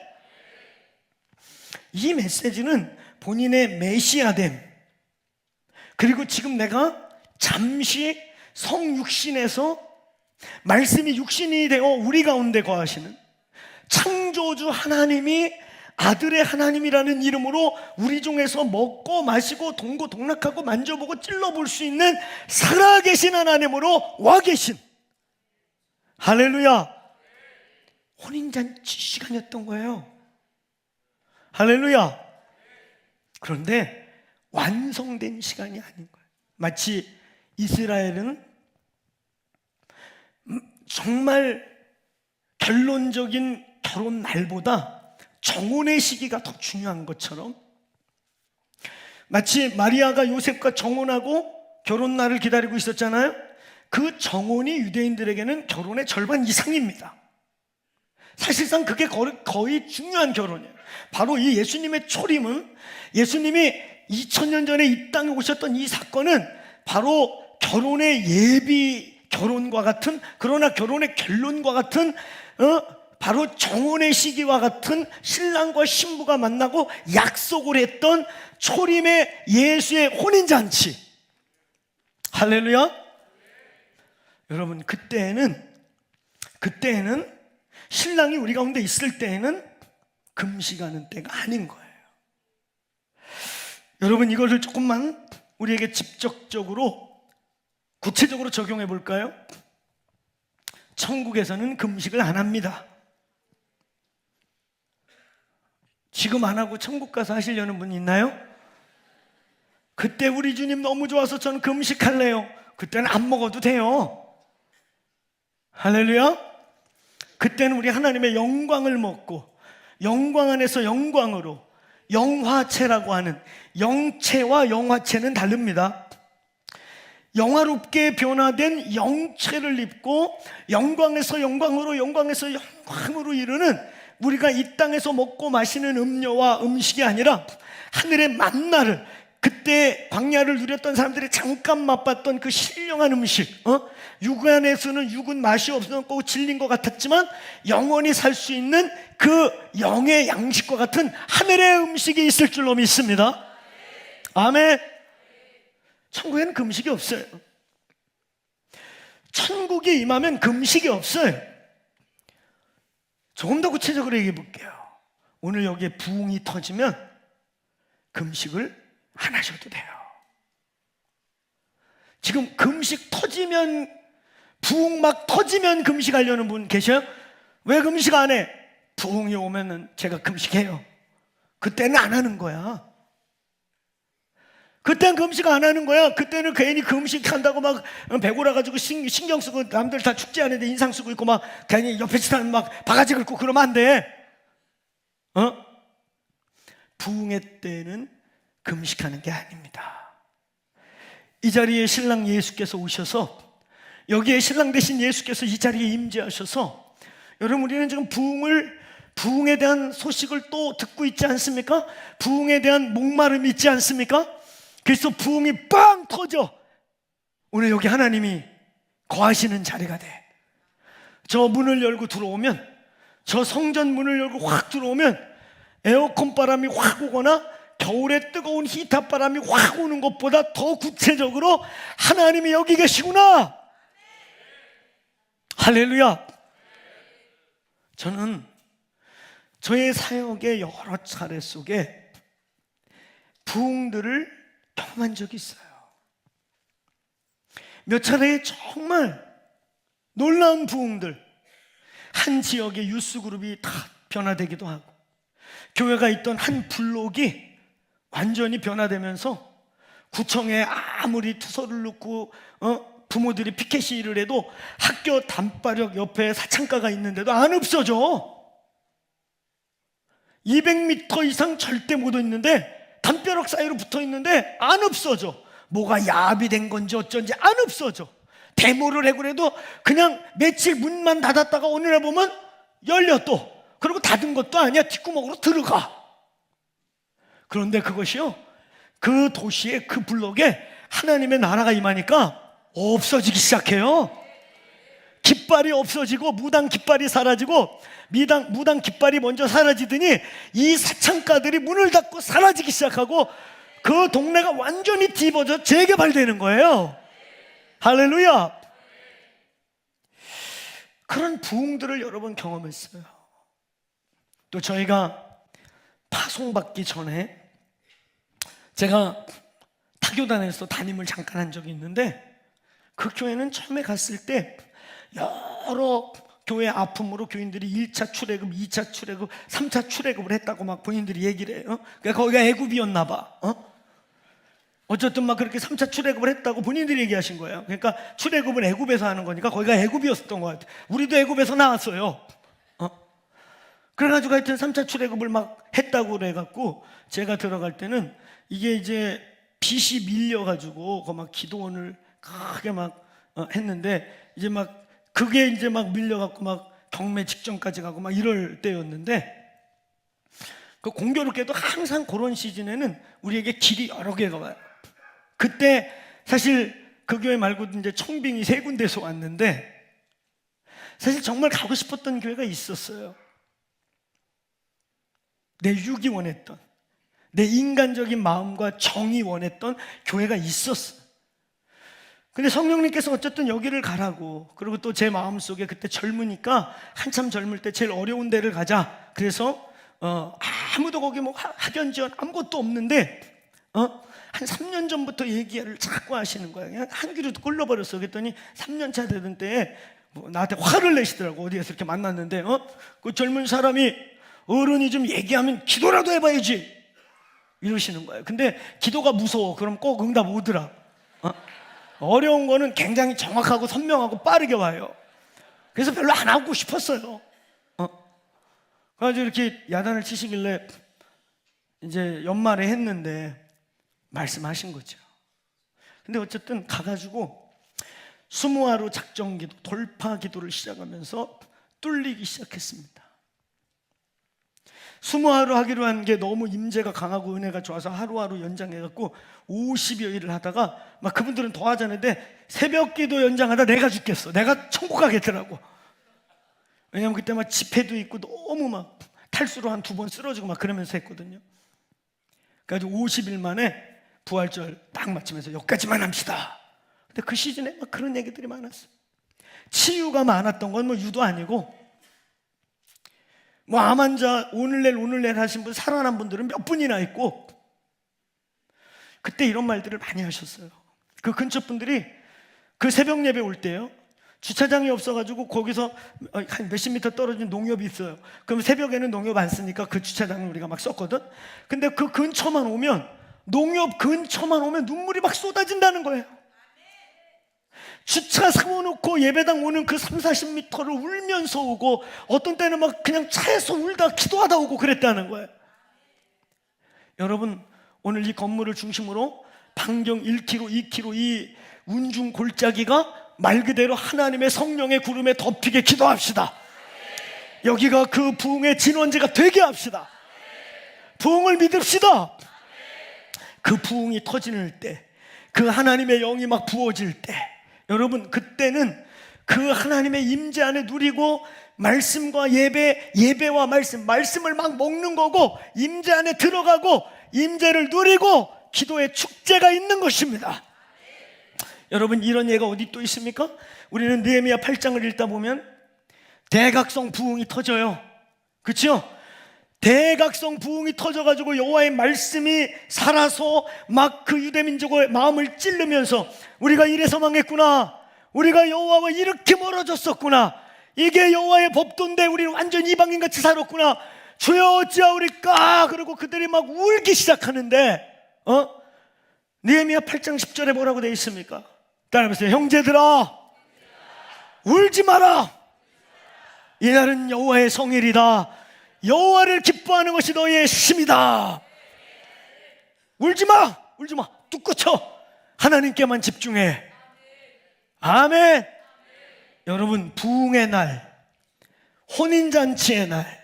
이 메시지는 본인의 메시아됨, 그리고 지금 내가 잠시 성육신에서 말씀이 육신이 되어 우리 가운데 거하시는 창조주 하나님이 아들의 하나님이라는 이름으로 우리 중에서 먹고 마시고 동고동락하고 만져보고 찔러볼 수 있는 살아계신 하나님으로 와 계신, 할렐루야, 혼인잔치 시간이었던 거예요. 할렐루야. 그런데 완성된 시간이 아닌 거예요. 마치 이스라엘은 정말 결론적인 결혼 날보다 정혼의 시기가 더 중요한 것처럼, 마치 마리아가 요셉과 정혼하고 결혼 날을 기다리고 있었잖아요. 그 정혼이 유대인들에게는 결혼의 절반 이상입니다. 사실상 그게 거의 중요한 결혼이에요. 바로 이 예수님의 초림은, 예수님이 2000년 전에 이 땅에 오셨던 이 사건은 바로 결혼의 예비 결혼과 같은, 그러나 결혼의 결론과 같은, 바로 정혼의 시기와 같은 신랑과 신부가 만나고 약속을 했던 초림의 예수의 혼인잔치. 할렐루야. 여러분, 그때에는 신랑이 우리 가운데 있을 때에는 금식하는 때가 아닌 거예요. 여러분, 이것을 조금만 우리에게 직접적으로 구체적으로 적용해 볼까요? 천국에서는 금식을 안 합니다. 지금 안 하고 천국 가서 하시려는 분 있나요? 그때 우리 주님 너무 좋아서 저는 금식할래요. 그때는 안 먹어도 돼요. 할렐루야. 그때는 우리 하나님의 영광을 먹고 영광 안에서 영광으로 영화체라고 하는, 영체와 영화체는 다릅니다. 영화롭게 변화된 영체를 입고 영광에서 영광으로, 영광에서 영광으로 이르는, 우리가 이 땅에서 먹고 마시는 음료와 음식이 아니라 하늘의 만나를, 그때 광야를 누렸던 사람들이 잠깐 맛봤던 그 신령한 음식, 육안에서는 육은 맛이 없었고 질린 것 같았지만 영원히 살 수 있는 그 영의 양식과 같은 하늘의 음식이 있을 줄로 믿습니다. 아멘. 천국에는 금식이 없어요. 천국이 임하면 금식이 없어요. 조금 더 구체적으로 얘기해 볼게요. 오늘 여기에 부흥이 터지면 금식을 안 하셔도 돼요. 지금 금식 터지면, 부흥 막 터지면 금식하려는 분 계셔요? 왜 금식 안 해? 부흥이 오면은 제가 금식해요. 그때는 안 하는 거야. 그때는 금식 안 하는 거야. 그때는 괜히 금식 한다고 막 배고라 가지고 신경 쓰고, 남들 다 축제 하는데 인상 쓰고 있고 막 괜히 옆에 사람 막 바가지 긁고 그러면 안 돼. 부흥의 때는 금식하는 게 아닙니다. 이 자리에 신랑 예수께서 오셔서, 여기에 신랑 되신 예수께서 이 자리에 임재하셔서, 여러분 우리는 지금 부흥에 대한 소식을 또 듣고 있지 않습니까? 부흥에 대한 목마름이 있지 않습니까? 그래서 부흥이 빵 터져. 오늘 여기 하나님이 거하시는 자리가 돼. 저 문을 열고 들어오면, 저 성전 문을 열고 확 들어오면 에어컨 바람이 확 오거나 겨울에 뜨거운 히터 바람이 확 오는 것보다 더 구체적으로 하나님이 여기 계시구나. 할렐루야. 저는 저의 사역의 여러 차례 속에 부흥들을 경험한 적이 있어요. 몇 차례의 정말 놀라운 부흥들, 한 지역의 유스그룹이 다 변화되기도 하고, 교회가 있던 한 블록이 완전히 변화되면서 구청에 아무리 투서를 넣고 부모들이 피켓 시위를 해도 학교 단바력 옆에 사창가가 있는데도 안 없어져. 200m 이상 절대 못 있는데 담벼락 사이로 붙어 있는데 안 없어져. 뭐가 야합이 된 건지 어쩐지 안 없어져. 데모를 해 그래도 그냥 며칠 문만 닫았다가 어느 날 보면 열려 또. 그리고 닫은 것도 아니야. 뒷구멍으로 들어가. 그런데 그것이요, 그 도시에, 그 블록에 하나님의 나라가 임하니까 없어지기 시작해요. 깃발이 없어지고 무당 깃발이 사라지고, 무당 깃발이 먼저 사라지더니 이 사창가들이 문을 닫고 사라지기 시작하고 그 동네가 완전히 뒤집어져 재개발되는 거예요. 할렐루야. 그런 부흥들을 여러 번 경험했어요. 또 저희가 파송받기 전에 제가 타교단에서 담임을 잠깐 한 적이 있는데, 그 교회는 처음에 갔을 때 여러 교회 아픔으로 교인들이 1차 출애굽, 2차 출애굽, 3차 출애굽을 했다고 막 본인들이 얘기를 해요. 그러니까 거기가 애굽이었나 봐. 어쨌든 막 그렇게 3차 출애굽을 했다고 본인들이 얘기하신 거예요. 그러니까 출애굽은 애굽에서 하는 거니까 거기가 애굽이었던 것 같아요. 우리도 애굽에서 나왔어요. 그래가지고 하여튼 3차 출애굽을 막 했다고 그래갖고 제가 들어갈 때는 이게 이제 빛이 밀려가지고 그 막 기도원을 크게 막 했는데, 이제 막 그게 이제 막 밀려갖고 막 경매 직전까지 가고 막 이럴 때였는데, 그 공교롭게도 항상 그런 시즌에는 우리에게 길이 여러 개가 와요. 그때 사실 그 교회 말고도 이제 청빙이 3군데서 왔는데, 사실 정말 가고 싶었던 교회가 있었어요. 내 육이 원했던, 내 인간적인 마음과 정이 원했던 교회가 있었어. 근데 성령님께서 어쨌든 여기를 가라고, 그리고 또 제 마음속에 그때 젊으니까 한참 젊을 때 제일 어려운 데를 가자. 그래서 아무도 거기 뭐 학연 지원 아무것도 없는데 한 3년 전부터 얘기를 자꾸 하시는 거예요. 그냥 한 귀로 꿀러버렸어. 그랬더니 3년 차 되던 때에 뭐 나한테 화를 내시더라고. 어디에서 이렇게 만났는데 그 젊은 사람이, 어른이 좀 얘기하면 기도라도 해봐야지 이러시는 거예요. 근데 기도가 무서워. 그럼 꼭 응답 오더라. 어려운 거는 굉장히 정확하고 선명하고 빠르게 와요. 그래서 별로 안 하고 싶었어요. 그래가지고 이렇게 야단을 치시길래 이제 연말에 했는데 말씀하신 거죠. 근데 어쨌든 가가지고 20하루 작정 기도, 돌파 기도를 시작하면서 뚫리기 시작했습니다. 20하루 하기로 한 게 너무 임재가 강하고 은혜가 좋아서 하루하루 연장해갖고 50여일을 하다가 막 그분들은 더 하자는데 새벽 기도 연장하다 내가 죽겠어. 내가 천국 가겠더라고. 왜냐면 그때 막 집회도 있고 너무 막 탈수로 한 2번 쓰러지고 막 그러면서 했거든요. 그래가지고 50일 만에 부활절 딱 마치면서 여기까지만 합시다. 근데 그 시즌에 막 그런 얘기들이 많았어요. 치유가 많았던 건 뭐 유도 아니고, 뭐 암 환자 오늘 내일 하신 분, 살아난 분들은 몇 분이나 있고, 그때 이런 말들을 많이 하셨어요. 그 근처 분들이 그 새벽 예배 올 때요, 주차장이 없어가지고 거기서 한 몇십 미터 떨어진 농협이 있어요. 그럼 새벽에는 농협 안 쓰니까 그 주차장을 우리가 막 썼거든. 근데 그 근처만 오면, 농협 근처만 오면 눈물이 막 쏟아진다는 거예요. 주차 세워놓고 예배당 오는 그 30-40m를 울면서 오고, 어떤 때는 막 그냥 차에서 울다 기도하다 오고 그랬다는 거예요. 여러분, 오늘 이 건물을 중심으로 반경 1km, 2km 이 운중 골짜기가 말 그대로 하나님의 성령의 구름에 덮이게 기도합시다. 여기가 그 부흥의 진원지가 되게 합시다. 부흥을 믿읍시다. 그 부흥이 터지는 때, 그 하나님의 영이 막 부어질 때, 여러분 그때는 그 하나님의 임재 안에 누리고, 말씀과 예배와 말씀을 막 먹는 거고, 임재 안에 들어가고 임재를 누리고 기도의 축제가 있는 것입니다. 여러분, 이런 예가 어디 또 있습니까? 우리는 느헤미야 8장을 읽다 보면 대각성 부흥이 터져요. 그렇죠? 대각성 부흥이 터져가지고 여호와의 말씀이 살아서 막 그 유대민족의 마음을 찔르면서, 우리가 이래서 망했구나, 우리가 여호와와 이렇게 멀어졌었구나, 이게 여호와의 법도인데 우리는 완전 이방인같이 살았구나, 주여 어찌하오리까. 그러고 그들이 막 울기 시작하는데, 느헤미야 8장 10절에 뭐라고 되어 있습니까? 따라해보세요. 형제들아, 울지 마라. 이날은 여호와의 성일이다. 여호와를 기뻐하는 것이 너희의 힘이다. 울지 마, 울지 마. 뚝 꺼쳐. 하나님께만 집중해. 아멘. 여러분, 부흥의 날, 혼인잔치의 날,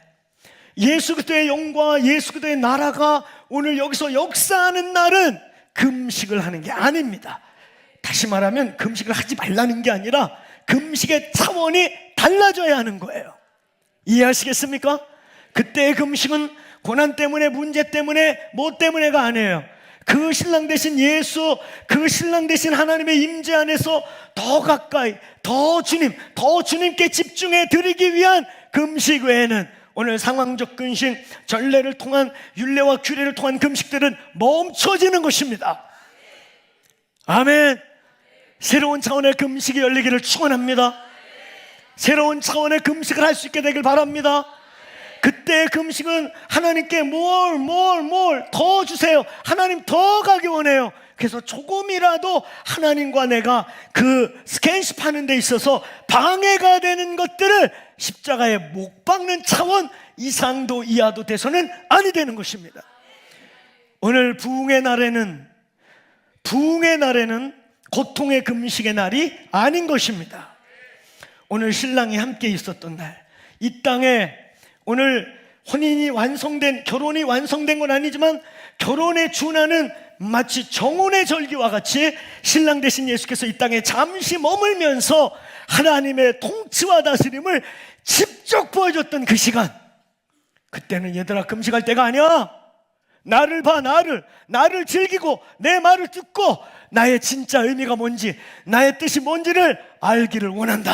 예수 그리스도의 영과 예수 그리스도의 나라가 오늘 여기서 역사하는 날은 금식을 하는 게 아닙니다. 다시 말하면 금식을 하지 말라는 게 아니라 금식의 차원이 달라져야 하는 거예요. 이해하시겠습니까? 그때의 금식은 고난 때문에, 문제 때문에, 뭐 때문에가 아니에요. 그 신랑 되신 예수, 그 신랑 되신 하나님의 임재 안에서 더 가까이, 더 주님께 집중해 드리기 위한 금식 외에는 오늘 상황적 금식, 전례를 통한, 율례와 규례를 통한 금식들은 멈춰지는 것입니다. 아멘. 새로운 차원의 금식이 열리기를 축원합니다. 새로운 차원의 금식을 할 수 있게 되길 바랍니다. 그때의 금식은 하나님께 뭘 더 주세요. 하나님 더 가기 원해요. 그래서 조금이라도 하나님과 내가 그 스킨십 하는 데 있어서 방해가 되는 것들을 십자가에 못 박는 차원 이상도 이하도 돼서는 아니 되는 것입니다. 오늘 부흥의 날에는 고통의 금식의 날이 아닌 것입니다. 오늘 신랑이 함께 있었던 날, 이 땅에 오늘 결혼이 완성된 건 아니지만 결혼에 준하는 마치 정혼의 절기와 같이 신랑 되신 예수께서 이 땅에 잠시 머물면서 하나님의 통치와 다스림을 직접 보여줬던 그 시간, 그때는 얘들아 금식할 때가 아니야. 나를 봐, 나를 즐기고 내 말을 듣고 나의 진짜 의미가 뭔지, 나의 뜻이 뭔지를 알기를 원한다.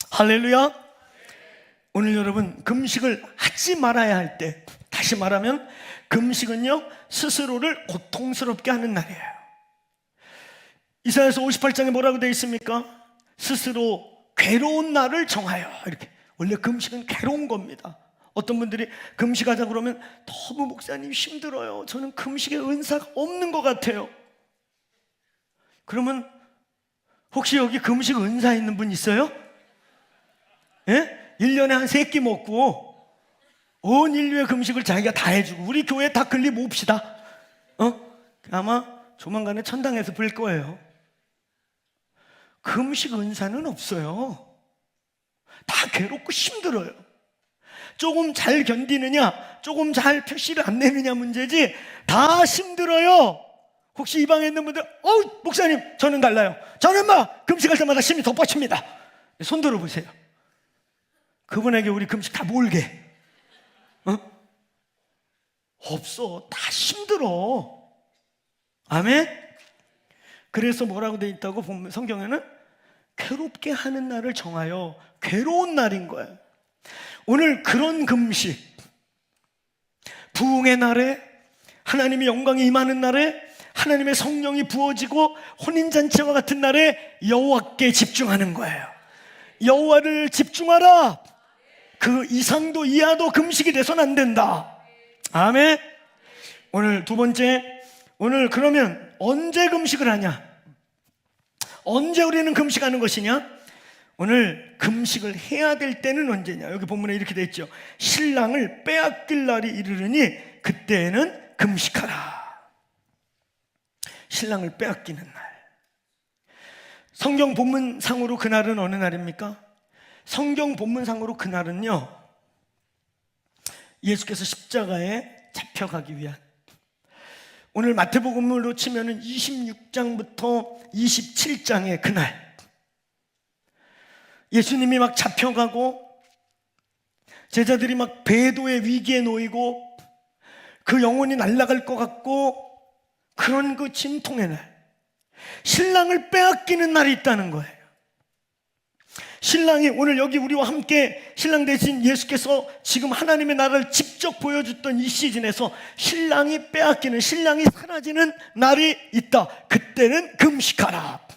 할렐루야. 오늘 여러분, 금식을 하지 말아야 할 때, 다시 말하면 금식은요 스스로를 고통스럽게 하는 날이에요. 이사야서 58장에 뭐라고 되어 있습니까? 스스로 괴로운 날을 정하여. 이렇게. 원래 금식은 괴로운 겁니다. 어떤 분들이 금식하자 그러면 너무 목사님 힘들어요, 저는 금식의 은사가 없는 것 같아요. 그러면 혹시 여기 금식 은사 있는 분 있어요? 예? 1년에 한 3끼 먹고 온 인류의 금식을 자기가 다 해주고 우리 교회 다 건립 모읍시다. 아마 조만간에 천당에서 볼 거예요. 금식 은사는 없어요. 다 괴롭고 힘들어요. 조금 잘 견디느냐, 조금 잘 표시를 안 내느냐 문제지 다 힘들어요. 혹시 이 방에 있는 분들, 목사님 저는 달라요. 저는 막 금식할 때마다 힘이 돋보칩니다. 손 들어보세요. 그분에게 우리 금식 다 몰게. 없어. 다 힘들어. 아멘? 그래서 뭐라고 돼 있다고 보면 성경에는 괴롭게 하는 날을 정하여 괴로운 날인 거예요. 오늘 그런 금식, 부흥의 날에 하나님의 영광이 임하는 날에 하나님의 성령이 부어지고 혼인잔치와 같은 날에 여호와께 집중하는 거예요. 여호와를 집중하라. 그 이상도 이하도 금식이 돼서는 안 된다. 아멘. 오늘 두 번째, 오늘 그러면 언제 금식을 하냐? 언제 우리는 금식하는 것이냐? 오늘 금식을 해야 될 때는 언제냐? 여기 본문에 이렇게 되어 있죠. 신랑을 빼앗길 날이 이르르니 그때에는 금식하라. 신랑을 빼앗기는 날. 성경 본문상으로 그날은 어느 날입니까? 성경 본문상으로 그날은요, 예수께서 십자가에 잡혀가기 위한, 오늘 마태복음으로 치면은 26장부터 27장의 그날, 예수님이 막 잡혀가고 제자들이 막 배도의 위기에 놓이고 그 영혼이 날아갈 것 같고 그런 그 진통의 날, 신랑을 빼앗기는 날이 있다는 거예요. 신랑이 오늘 여기 우리와 함께 신랑 대신 예수께서 지금 하나님의 나라를 직접 보여줬던 이 시즌에서 신랑이 빼앗기는, 신랑이 사라지는 날이 있다. 그때는 금식하라.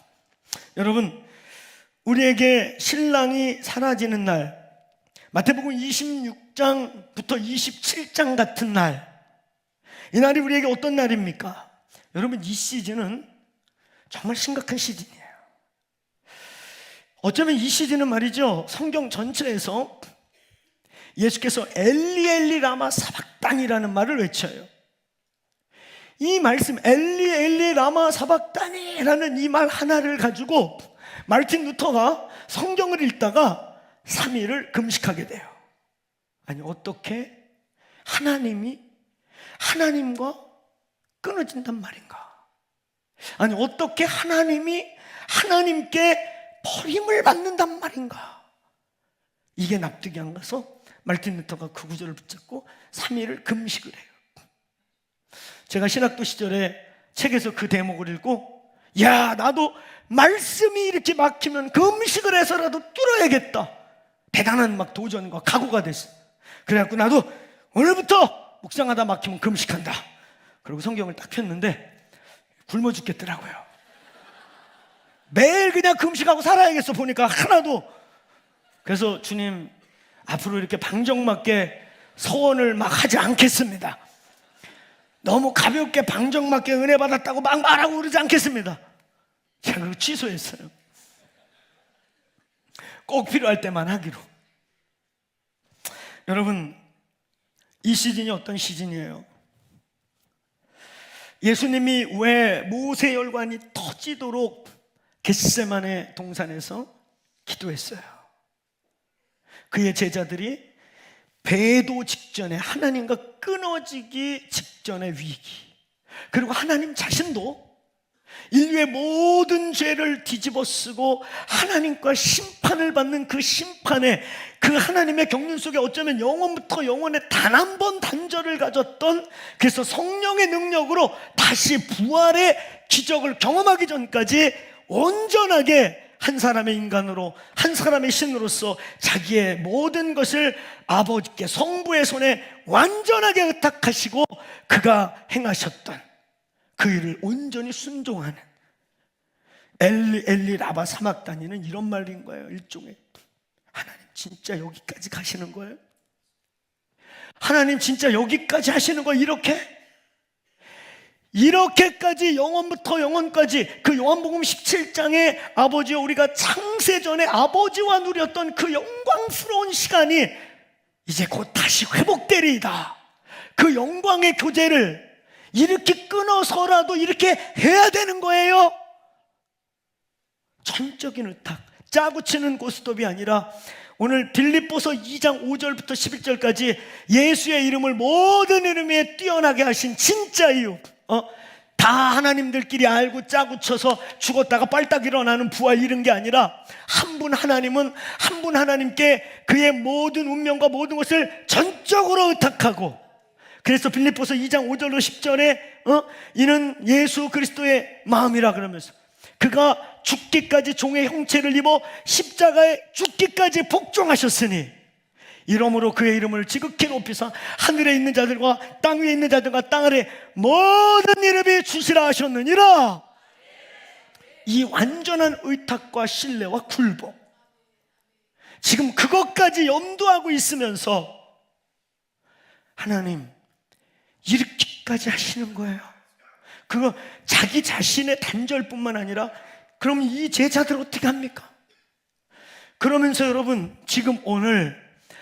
여러분, 우리에게 신랑이 사라지는 날, 마태복음 26장부터 27장 같은 날, 이 날이 우리에게 어떤 날입니까? 여러분, 이 시즌은 정말 심각한 시즌이에요. 어쩌면 이 시즌은 말이죠, 성경 전체에서 예수께서 엘리 엘리 라마 사박단이라는 말을 외쳐요. 이 말씀 엘리 엘리 라마 사박단이라는 이 말 하나를 가지고 마르틴 루터가 성경을 읽다가 3일을 금식하게 돼요. 아니, 어떻게 하나님이 하나님과 끊어진단 말인가? 아니, 어떻게 하나님이 하나님께 버림을 받는단 말인가? 이게 납득이 안 가서 마르틴 루터가 그 구절을 붙잡고 3일을 금식을 해요. 제가 신학도 시절에 책에서 그 대목을 읽고, 야, 나도 말씀이 이렇게 막히면 금식을 해서라도 뚫어야겠다. 대단한 막 도전과 각오가 됐어. 그래갖고 나도 오늘부터 묵상하다 막히면 금식한다. 그리고 성경을 딱 폈는데 굶어 죽겠더라고요. 매일 그냥 금식하고 살아야겠어 보니까 하나도. 그래서 주님, 앞으로 이렇게 방정맞게 서원을 막 하지 않겠습니다. 너무 가볍게 방정맞게 은혜 받았다고 막 말하고 그러지 않겠습니다. 제가 그거 취소했어요. 꼭 필요할 때만 하기로. 여러분, 이 시즌이 어떤 시즌이에요? 예수님이 왜 모세 혈관이 터지도록 겟세마네 동산에서 기도했어요? 그의 제자들이 배도 직전에, 하나님과 끊어지기 직전의 위기, 그리고 하나님 자신도 인류의 모든 죄를 뒤집어쓰고 하나님과 심판을 받는 그 심판에, 그 하나님의 경륜 속에 어쩌면 영원부터 영원에 단 한 번 단절을 가졌던, 그래서 성령의 능력으로 다시 부활의 기적을 경험하기 전까지 온전하게 한 사람의 인간으로, 한 사람의 신으로서 자기의 모든 것을 아버지께, 성부의 손에 완전하게 의탁하시고 그가 행하셨던 그 일을 온전히 순종하는 엘리 엘리 라바 사막단이는 이런 말인 거예요. 일종의, 하나님 진짜 여기까지 가시는 거예요? 하나님 진짜 여기까지 하시는 거예요? 이렇게까지 영원부터 영원까지, 그 요한복음 17장에 아버지와 우리가 창세 전에 아버지와 누렸던 그 영광스러운 시간이 이제 곧 다시 회복되리이다. 그 영광의 교제를 이렇게 끊어서라도 이렇게 해야 되는 거예요. 전적인 의탁, 짜고 치는 고스톱이 아니라 오늘 빌립보서 2장 5절부터 11절까지 예수의 이름을 모든 이름에 뛰어나게 하신 진짜 이유, 다 하나님들끼리 알고 짜고 쳐서 죽었다가 빨딱 일어나는 부활 이런 게 아니라 한 분 하나님은 한 분 하나님께 그의 모든 운명과 모든 것을 전적으로 의탁하고, 그래서 빌립보서 2장 5절로 10절에 이는 예수 그리스도의 마음이라 그러면서 그가 죽기까지 종의 형체를 입어 십자가에 죽기까지 복종하셨으니 이러므로 그의 이름을 지극히 높이사 하늘에 있는 자들과 땅 위에 있는 자들과 땅 아래 모든 이름이 주시라 하셨느니라. 이 완전한 의탁과 신뢰와 굴복, 지금 그것까지 염두하고 있으면서 하나님 이렇게까지 하시는 거예요. 그거 자기 자신의 단절뿐만 아니라 그럼 이 제자들 어떻게 합니까? 그러면서 여러분 지금 오늘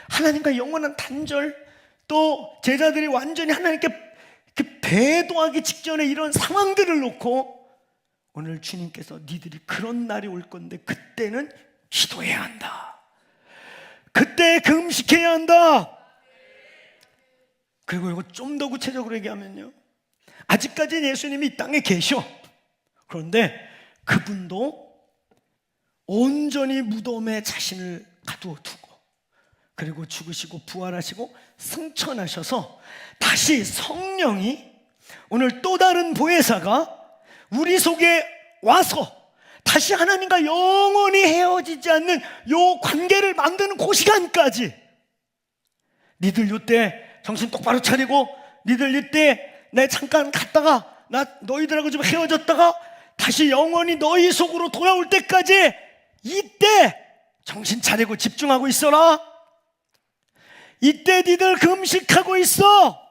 하나님과 영원한 단절, 또 제자들이 완전히 하나님께 배도하기 직전에 이런 상황들을 놓고 오늘 주님께서 니들이 그런 날이 올 건데 그때는 기도해야 한다, 그때 금식해야 한다. 그리고 이거 좀 더 구체적으로 얘기하면요, 아직까지는 예수님이 이 땅에 계셔. 그런데 그분도 온전히 무덤에 자신을 가두어 두고 그리고 죽으시고 부활하시고 승천하셔서 다시 성령이 오늘 또 다른 보혜사가 우리 속에 와서 다시 하나님과 영원히 헤어지지 않는 요 관계를 만드는 그 시간까지 니들 요때 정신 똑바로 차리고, 니들 이때 내 잠깐 갔다가 나 너희들하고 좀 헤어졌다가 다시 영원히 너희 속으로 돌아올 때까지 이때 정신 차리고 집중하고 있어라. 이때 니들 금식하고 있어.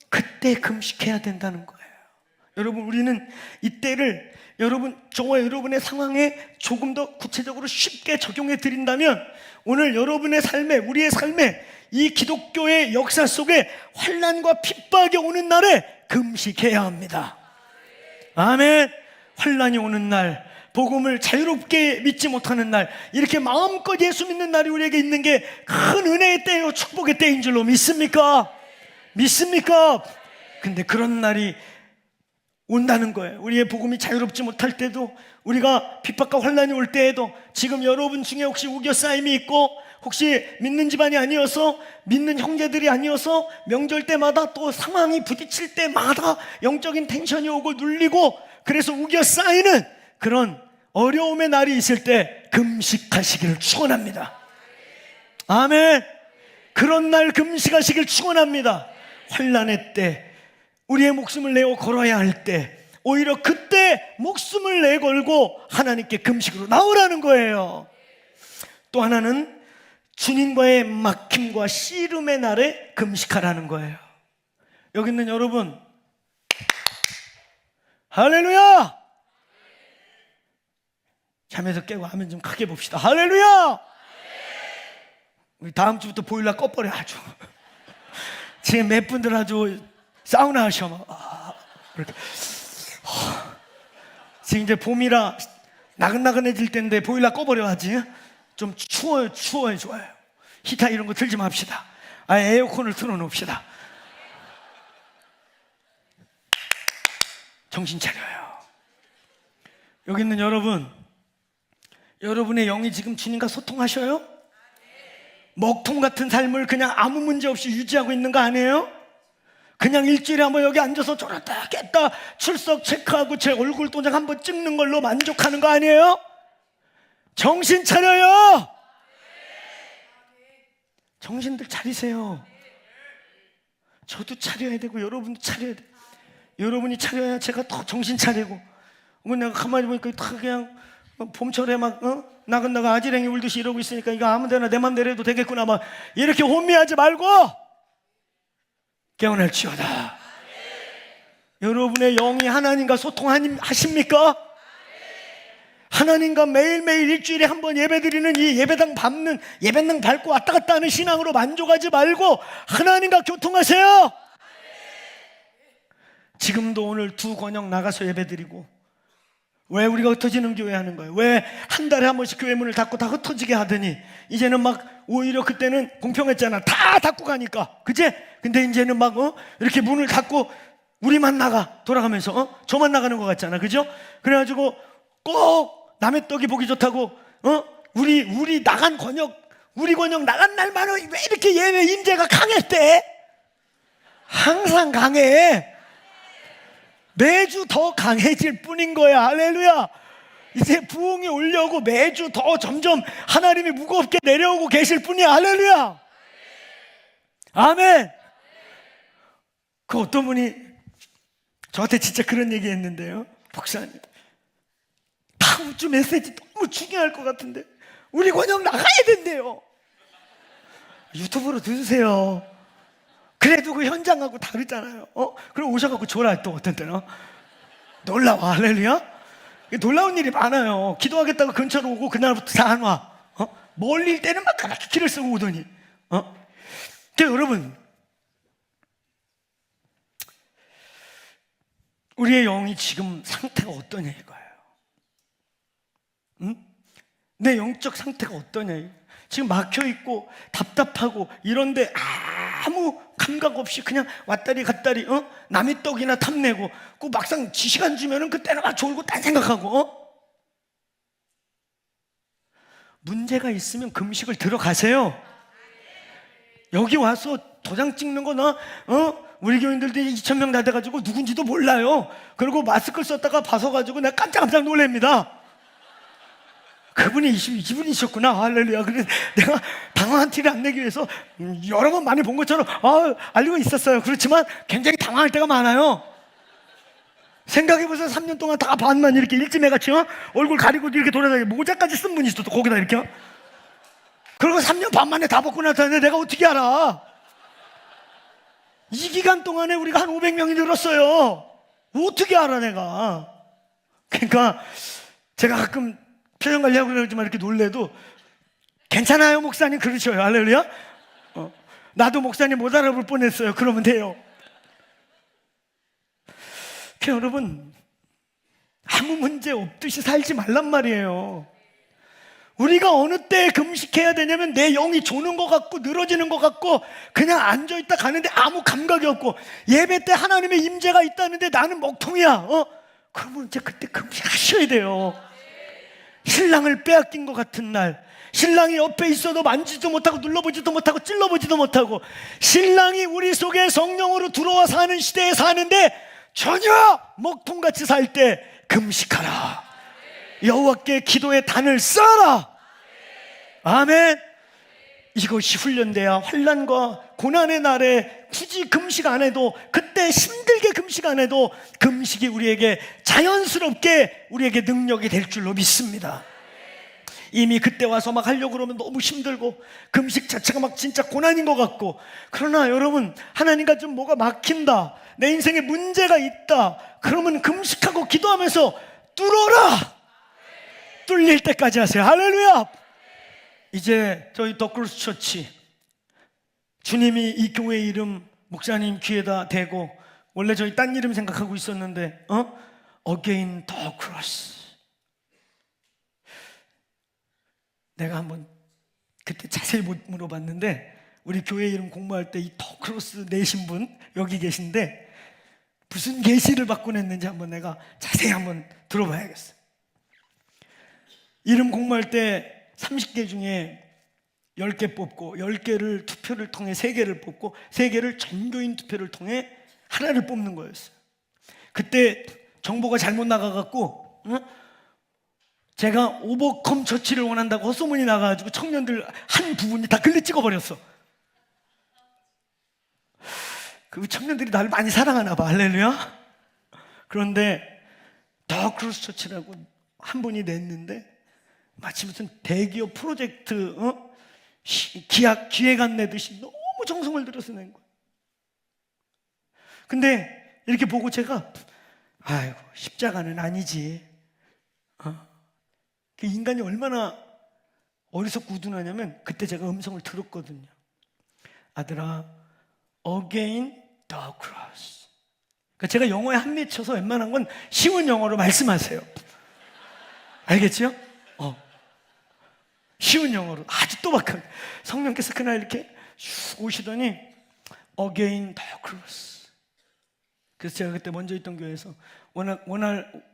그때 금식해야 된다는 거예요. 여러분 우리는 이때를 저와 여러분의 상황에 조금 더 구체적으로 쉽게 적용해 드린다면 오늘 여러분의 삶에, 우리의 삶에 이 기독교의 역사 속에 환난과 핍박이 오는 날에 금식해야 합니다. 아멘. 환난이 오는 날, 복음을 자유롭게 믿지 못하는 날, 이렇게 마음껏 예수 믿는 날이 우리에게 있는 게 큰 은혜의 때요, 축복의 때인 줄로 믿습니까? 믿습니까? 근데 그런 날이 온다는 거예요. 우리의 복음이 자유롭지 못할 때도, 우리가 핍박과 환난이 올 때에도, 지금 여러분 중에 혹시 우겨싸임이 있고 혹시 믿는 집안이 아니어서, 믿는 형제들이 아니어서 명절 때마다 또 상황이 부딪힐 때마다 영적인 텐션이 오고 눌리고 그래서 우겨싸이는 그런 어려움의 날이 있을 때 금식하시기를 축원합니다. 아멘. 그런 날 금식하시길 축원합니다. 환난의 때, 우리의 목숨을 내어 걸어야 할 때, 오히려 그때 목숨을 내걸고 하나님께 금식으로 나오라는 거예요. 또 하나는 주님과의 막힘과 씨름의 날에 금식하라는 거예요. 여기 있는 여러분, 할렐루야! 잠에서 깨고 하면 좀 크게 봅시다. 할렐루야! 우리 다음 주부터 보일러 꺼버려 아주. 지금 몇 분들 아주 사우나 하셔 막. 이렇게. 지금 이제 봄이라 나긋나긋해질 때인데 보일러 꺼버려 하지. 좀 추워요. 좋아요. 히터 이런 거 틀지 맙시다. 에어컨을 틀어놓읍시다. 정신 차려요. 여기 있는 여러분, 여러분의 영이 지금 주님과 소통하셔요? 먹통 같은 삶을 그냥 아무 문제 없이 유지하고 있는 거 아니에요? 그냥 일주일에 한번 여기 앉아서 졸았다 깼다 출석 체크하고 제 얼굴 도장 한번 찍는 걸로 만족하는 거 아니에요? 정신 차려요. 정신들 차리세요. 저도 차려야 되고 여러분도 차려야 돼요. 여러분이 차려야 제가 더 정신 차리고. 내가 가만히 보니까 다 그냥 봄철에 막 나긋나긋 아지랭이 울듯이 이러고 있으니까 이거 아무데나 내 맘대로 해도 되겠구나 막 이렇게 혼미하지 말고 깨어날지어다. 여러분의 영이 하나님과 소통하십니까? 하나님과 매일매일 일주일에 한 번 예배드리는 이 예배당 밟고 왔다 갔다 하는 신앙으로 만족하지 말고 하나님과 교통하세요. 지금도 오늘 두 권역 나가서 예배드리고, 왜 우리가 흩어지는 교회 하는 거예요? 왜 한 달에 한 번씩 교회 문을 닫고 다 흩어지게 하더니 이제는 막 오히려 그때는 공평했잖아. 다 닫고 가니까, 그치? 근데 이제는 막 이렇게 문을 닫고 우리만 나가 돌아가면서 저만 나가는 것 같잖아, 그죠? 그래가지고 꼭 남의 떡이 보기 좋다고 우리 나간 권역, 우리 권역 나간 날만은 왜 이렇게 예배 임재가 강했대? 항상 강해. 매주 더 강해질 뿐인 거야. 할렐루야. 이제 부흥이 오려고 매주 더 점점 하나님이 무겁게 내려오고 계실 뿐이야. 할렐루야. 아멘. 그 어떤 분이 저한테 진짜 그런 얘기 했는데요. 목사님, 다음 주 메시지 너무 중요할 것 같은데 우리 권역 나가야 된대요. 유튜브로 들으세요. 그래도 그 현장하고 다르잖아요. 그럼 오셔갖고 줘라. 또 어떤 때는 놀라워. 할렐루야. 놀라운 일이 많아요. 기도하겠다고 근처로 오고 그날부터 다 안 와. 멀릴 때는 막 그렇게 길을 쓰고 오더니. 여러분, 우리의 영이 지금 상태가 어떠냐 이거예요. 응? 내 영적 상태가 어떠냐 이거. 지금 막혀있고 답답하고 이런데 아무 감각 없이 그냥 왔다리 갔다리 남의 떡이나 탐내고, 그 막상 시간 주면은 그때는 막 졸고 딴 생각하고. 문제가 있으면 금식을 들어가세요. 여기 와서 도장 찍는 거나 우리 교인들도 2,000명 다 돼가지고 누군지도 몰라요. 그리고 마스크를 썼다가 봐서가지고 내가 깜짝 놀랍니다. 그분이 이분이셨구나. 할렐루야. 그래서 내가 당황한 티를 안 내기 위해서 여러 번 많이 본 것처럼 알고 있었어요. 그렇지만 굉장히 당황할 때가 많아요. 생각해보세요. 3년 동안 다 반만 이렇게 일지매같이 얼굴 가리고 이렇게 돌아다니고 모자까지 쓴 분이 있어. 또 거기다 이렇게 그리고 3년 반 만에 다 벗고 나타났는데 내가 어떻게 알아? 이 기간 동안에 우리가 한 500명이 늘었어요. 어떻게 알아 내가? 그러니까 제가 가끔 표정 관리하고 그러지만 이렇게 놀래도 괜찮아요 목사님 그러셔요. 할렐루야. 나도 목사님 못 알아볼 뻔했어요. 그러면 돼요. 여러분, 아무 문제 없듯이 살지 말란 말이에요. 우리가 어느 때 금식해야 되냐면 내 영이 조는 것 같고 늘어지는 것 같고 그냥 앉아있다 가는데 아무 감각이 없고, 예배 때 하나님의 임재가 있다는데 나는 먹통이야. 그러면 이제 그때 금식하셔야 돼요. 신랑을 빼앗긴 것 같은 날, 신랑이 옆에 있어도 만지지도 못하고 눌러보지도 못하고 찔러보지도 못하고, 신랑이 우리 속에 성령으로 들어와 사는 시대에 사는데 전혀 먹통같이 살 때 금식하라. 여호와께 기도의 단을 쌓아라. 아멘. 이것이 훈련돼야 환난과 고난의 날에 굳이 금식 안 해도, 그때 힘들게 금식 안 해도 금식이 우리에게 자연스럽게 우리에게 능력이 될 줄로 믿습니다. 이미 그때 와서 막 하려고 그러면 너무 힘들고 금식 자체가 막 진짜 고난인 것 같고, 그러나 여러분, 하나님과 좀 뭐가 막힌다, 내 인생에 문제가 있다, 그러면 금식하고 기도하면서 뚫어라. 뚫릴 때까지 하세요. 할렐루야. 이제 저희 더크로스 처치, 주님이 이 교회 이름 목사님 귀에다 대고, 원래 저희 딴 이름 생각하고 있었는데 Again the Cross. 내가 한번 그때 자세히 못 물어봤는데 우리 교회 이름 공부할 때 이 더 크로스 내신 분 여기 계신데 무슨 계시를 받고 냈는지 한번 내가 자세히 한번 들어봐야겠어요. 이름 공부할 때 30개 중에 10개 뽑고 10개를 투표를 통해 3개를 뽑고 3개를 전교인 투표를 통해 하나를 뽑는 거였어요. 그때 정보가 잘못 나가갖고 제가 오버컴 처치를 원한다고 헛소문이 나가지고 청년들 한 부분이 다 글리 찍어버렸어. 그 청년들이 나를 많이 사랑하나 봐. 할렐루야. 그런데 더 크로스 처치라고 한 분이 냈는데 마치 무슨 대기업 프로젝트 기획안 내듯이 너무 정성을 들여서 낸 거예요. 근데 이렇게 보고 제가 아이고 십자가는 아니지, 그 인간이 얼마나 어리석고 우둔하냐면 그때 제가 음성을 들었거든요. 아들아, again the cross. 그러니까 제가 영어에 한 맺혀서 웬만한 건 쉬운 영어로 말씀하세요. 알겠죠? 쉬운 영어로 아주 또박하게 성령께서 그날 이렇게 슉 오시더니 again the cross. 그래서 제가 그때 먼저 있던 교회에서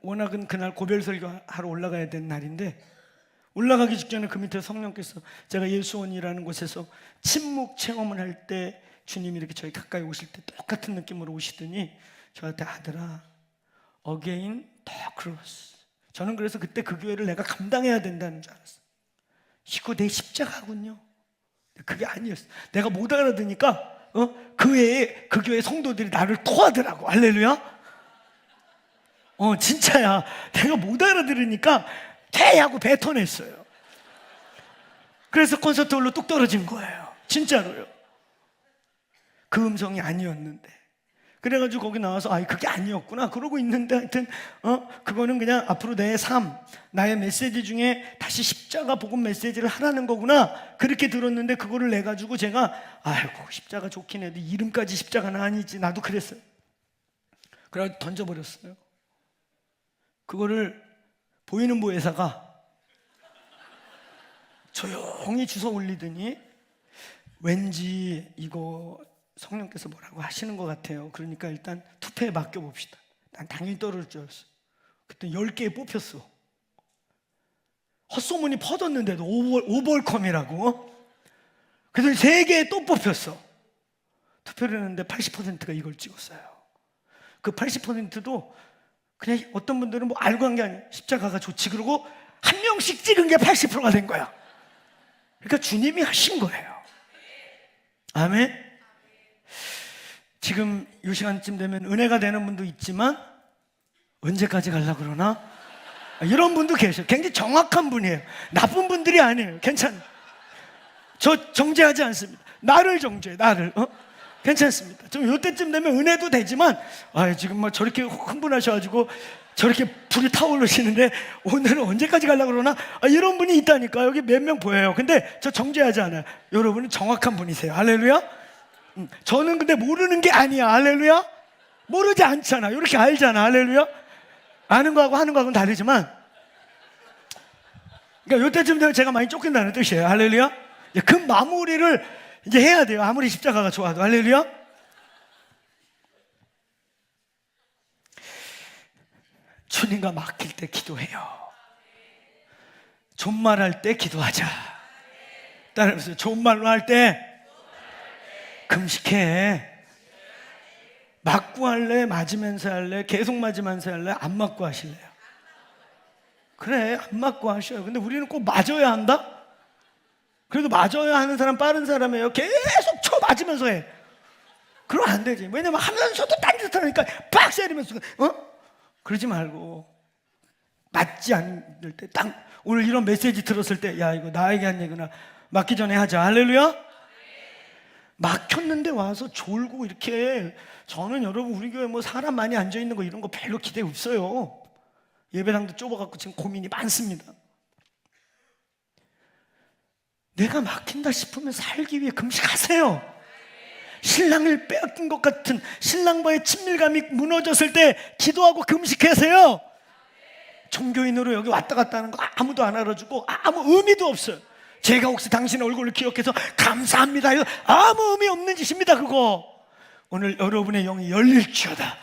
워낙은 그날 고별 설교하러 올라가야 되는 날인데 올라가기 직전에 그 밑에 성령께서 제가 예수원이라는 곳에서 침묵 체험을 할 때 주님이 이렇게 저희 가까이 오실 때 똑같은 느낌으로 오시더니 저한테 아들아 again the cross. 저는 그래서 그때 그 교회를 내가 감당해야 된다는 줄 알았어요. 이거 내 십자가군요. 그게 아니었어. 내가 못 알아듣으니까 그 교회 성도들이 나를 토하더라고. 할렐루야. 진짜야. 내가 못 알아들으니까 대하고 뱉어냈어요. 그래서 콘서트홀로 뚝 떨어진 거예요. 진짜로요. 그 음성이 아니었는데. 그래가지고 거기 나와서 그게 아니었구나 그러고 있는데 하여튼 그거는 그냥 앞으로 내 삶, 나의 메시지 중에 다시 십자가 복음 메시지를 하라는 거구나 그렇게 들었는데 그거를 내가지고 제가 십자가 좋긴 해도 이름까지 십자가는 아니지. 나도 그랬어요. 그래가지고 던져버렸어요. 그거를 보이는 보혜사가 조용히 주워 올리더니 왠지 이거 성령께서 뭐라고 하시는 것 같아요. 그러니까 일단 투표에 맡겨봅시다. 난 당연히 떨어질 줄 알았어. 그때 10개에 뽑혔어. 헛소문이 퍼졌는데도 오벌컴이라고. 그래서 3개에 또 뽑혔어. 투표를 했는데 80%가 이걸 찍었어요. 그 80%도 그냥 어떤 분들은 뭐 알고 한 게 아니에요. 십자가가 좋지. 그러고 한 명씩 찍은 게 80%가 된 거야. 그러니까 주님이 하신 거예요. 아멘. 지금 이 시간쯤 되면 은혜가 되는 분도 있지만 언제까지 가려고 그러나? 이런 분도 계셔요. 굉장히 정확한 분이에요. 나쁜 분들이 아니에요. 괜찮아요. 저 정죄하지 않습니다. 나를 정죄해. 나를. 괜찮습니다. 좀 이때쯤 되면 은혜도 되지만 지금 막 저렇게 흥분하셔가지고 저렇게 불이 타오르시는데 오늘은 언제까지 가려고 그러나? 이런 분이 있다니까. 여기 몇 명 보여요. 근데 저 정죄하지 않아요. 여러분은 정확한 분이세요. 할렐루야. 저는 근데 모르는 게 아니야. 할렐루야. 모르지 않잖아. 이렇게 알잖아. 할렐루야. 아는 거하고 하는 거하고는 다르지만 그러니까 이때쯤 되면 제가 많이 쫓긴다는 뜻이에요. 할렐루야. 그 마무리를 이제 해야 돼요. 아무리 십자가가 좋아도. 할렐루야. 주님과 막힐 때 기도해요. 존말할 때 기도하자. 따라해보세요. 존말로 할 때 금식해. 맞고 할래? 맞으면서 할래? 계속 맞으면서 할래? 안 맞고 하실래요? 그래, 안 맞고 하셔요. 근데 우리는 꼭 맞아야 한다? 그래도 맞아야 하는 사람 빠른 사람이에요. 계속 쳐 맞으면서 해. 그러면 안 되지. 왜냐면 하면서도 딴짓하니까 빡 세리면서 그러지 말고 맞지 않을 때 딱 오늘 이런 메시지 들었을 때 야 이거 나에게 한 얘기구나. 맞기 전에 하자. 할렐루야. 막혔는데 와서 졸고 이렇게. 저는 여러분 우리 교회 뭐 사람 많이 앉아있는 거 이런 거 별로 기대 없어요. 예배당도 좁아갖고 지금 고민이 많습니다. 내가 막힌다 싶으면 살기 위해 금식하세요. 신랑을 빼앗긴 것 같은 신랑과의 친밀감이 무너졌을 때 기도하고 금식하세요. 종교인으로 여기 왔다 갔다 하는 거 아무도 안 알아주고 아무 의미도 없어요. 제가 혹시 당신의 얼굴을 기억해서 감사합니다. 이거 아무 의미 없는 짓입니다. 그거 오늘 여러분의 영이 열릴지어다.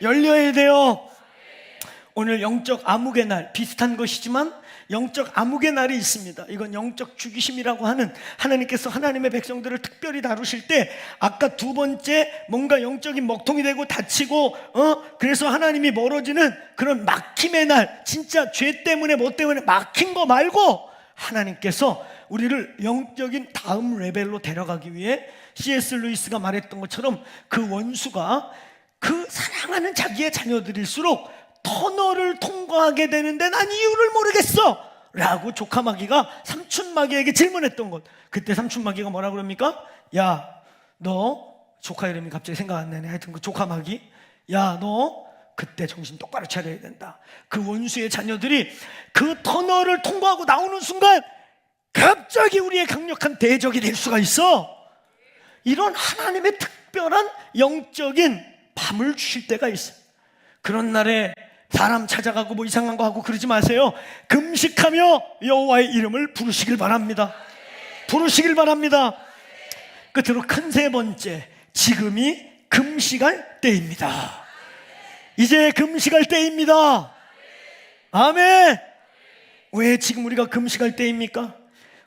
열려야 돼요. 오늘 영적 암흑의 날 비슷한 것이지만 영적 암흑의 날이 있습니다. 이건 영적 주기심이라고 하는 하나님께서 하나님의 백성들을 특별히 다루실 때 아까 두 번째 뭔가 영적인 먹통이 되고 다치고 그래서 하나님이 멀어지는 그런 막힘의 날, 진짜 죄 때문에 뭐 때문에 막힌 거 말고 하나님께서 우리를 영적인 다음 레벨로 데려가기 위해 C.S. 루이스가 말했던 것처럼 그 원수가 그 사랑하는 자기의 자녀들일수록 터널을 통과하게 되는데 난 이유를 모르겠어 라고 조카 마귀가 삼촌 마귀에게 질문했던 것. 그때 삼촌 마귀가 뭐라 그럽니까? 야, 너 조카 이름이 갑자기 생각 안 나네. 하여튼 그 조카 마귀, 야, 너 그때 정신 똑바로 차려야 된다. 그 원수의 자녀들이 그 터널을 통과하고 나오는 순간 갑자기 우리의 강력한 대적이 될 수가 있어. 이런 하나님의 특별한 영적인 밤을 주실 때가 있어요. 그런 날에 사람 찾아가고 뭐 이상한 거 하고 그러지 마세요. 금식하며 여호와의 이름을 부르시길 바랍니다. 부르시길 바랍니다. 끝으로 큰 세 번째, 지금이 금식할 때입니다. 이제 금식할 때입니다. 아멘. 왜 지금 우리가 금식할 때입니까?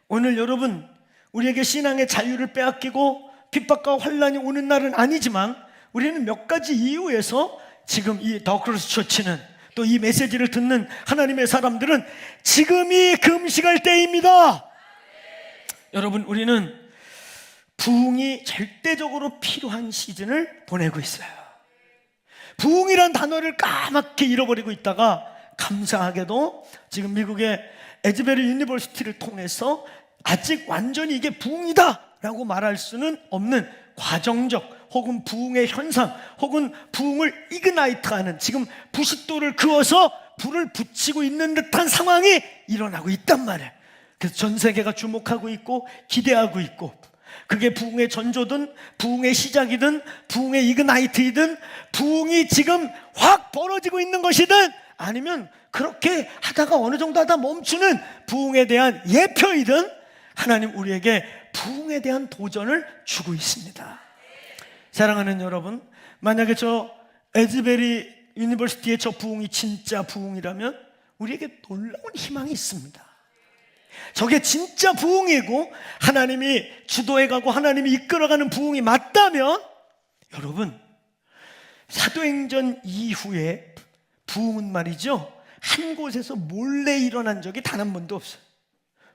오늘 여러분, 우리에게 신앙의 자유를 빼앗기고 핍박과 환란이 오는 날은 아니지만 우리는 몇 가지 이유에서 지금 이 더 크로스 처치는, 또 이 메시지를 듣는 하나님의 사람들은 지금이 금식할 때입니다. 여러분, 우리는 부흥이 절대적으로 필요한 시즌을 보내고 있어요. 부흥이란 단어를 까맣게 잃어버리고 있다가 감사하게도 지금 미국의 에즈베리 유니버시티를 통해서 아직 완전히 이게 부흥이다 라고 말할 수는 없는 과정적 혹은 부흥의 현상 혹은 부흥을 이그나이트하는, 지금 부싯돌을 그어서 불을 붙이고 있는 듯한 상황이 일어나고 있단 말이에요. 그래서 전 세계가 주목하고 있고 기대하고 있고, 그게 부흥의 전조든 부흥의 시작이든 부흥의 이그나이트이든 부흥이 지금 확 벌어지고 있는 것이든 아니면 그렇게 하다가 어느 정도 하다 멈추는 부흥에 대한 예표이든 하나님 우리에게 부흥에 대한 도전을 주고 있습니다. 사랑하는 여러분, 만약에 저 에즈베리 유니버시티의 저 부흥이 진짜 부흥이라면 우리에게 놀라운 희망이 있습니다. 저게 진짜 부흥이고 하나님이 주도해가고 하나님이 이끌어가는 부흥이 맞다면, 여러분, 사도행전 이후에 부흥은 말이죠, 한 곳에서 몰래 일어난 적이 단 한 번도 없어요.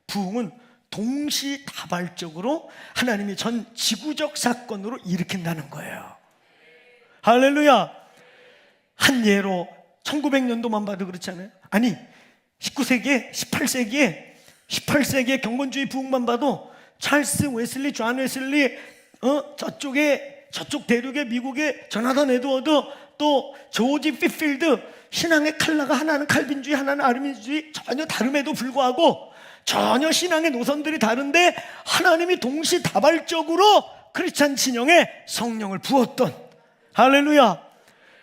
부흥은 동시다발적으로 하나님이 전 지구적 사건으로 일으킨다는 거예요. 할렐루야. 한 예로 1900년도만 봐도 그렇잖아요. 아니 19세기에 18세기에 경건주의 부흥만 봐도 찰스 웨슬리, 존 웨슬리, 저쪽 대륙의 미국의 조나단 에드워드, 또 조지 피필드, 신앙의 칼라가 하나는 칼빈주의 하나는 아르민주의 전혀 다름에도 불구하고 전혀 신앙의 노선들이 다른데 하나님이 동시다발적으로 크리스찬 진영에 성령을 부었던, 할렐루야.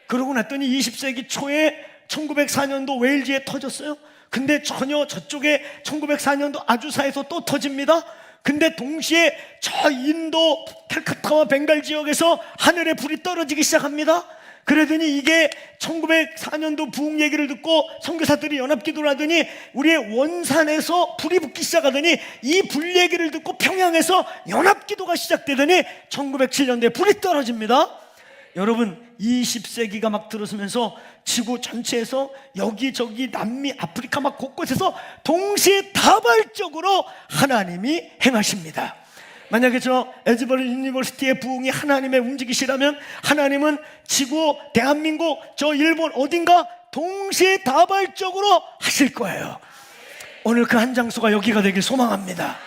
그러고 났더니 20세기 초에 1904년도 웨일즈에 터졌어요. 근데 전혀 저쪽에 1904년도 아주사에서 또 터집니다. 근데 동시에 저 인도 캘커타와 벵갈 지역에서 하늘에 불이 떨어지기 시작합니다. 그러더니 이게 1904년도 부흥 얘기를 듣고 선교사들이 연합기도를 하더니 우리의 원산에서 불이 붙기 시작하더니 이 불 얘기를 듣고 평양에서 연합기도가 시작되더니 1907년도에 불이 떨어집니다. 여러분, 20세기가 막 들어서면서 지구 전체에서 여기저기 남미, 아프리카 막 곳곳에서 동시에 다발적으로 하나님이 행하십니다. 만약에 저 에즈버리 유니버시티의 부흥이 하나님의 움직이시라면 하나님은 지구, 대한민국, 저 일본 어딘가 동시에 다발적으로 하실 거예요. 오늘 그 한 장소가 여기가 되길 소망합니다.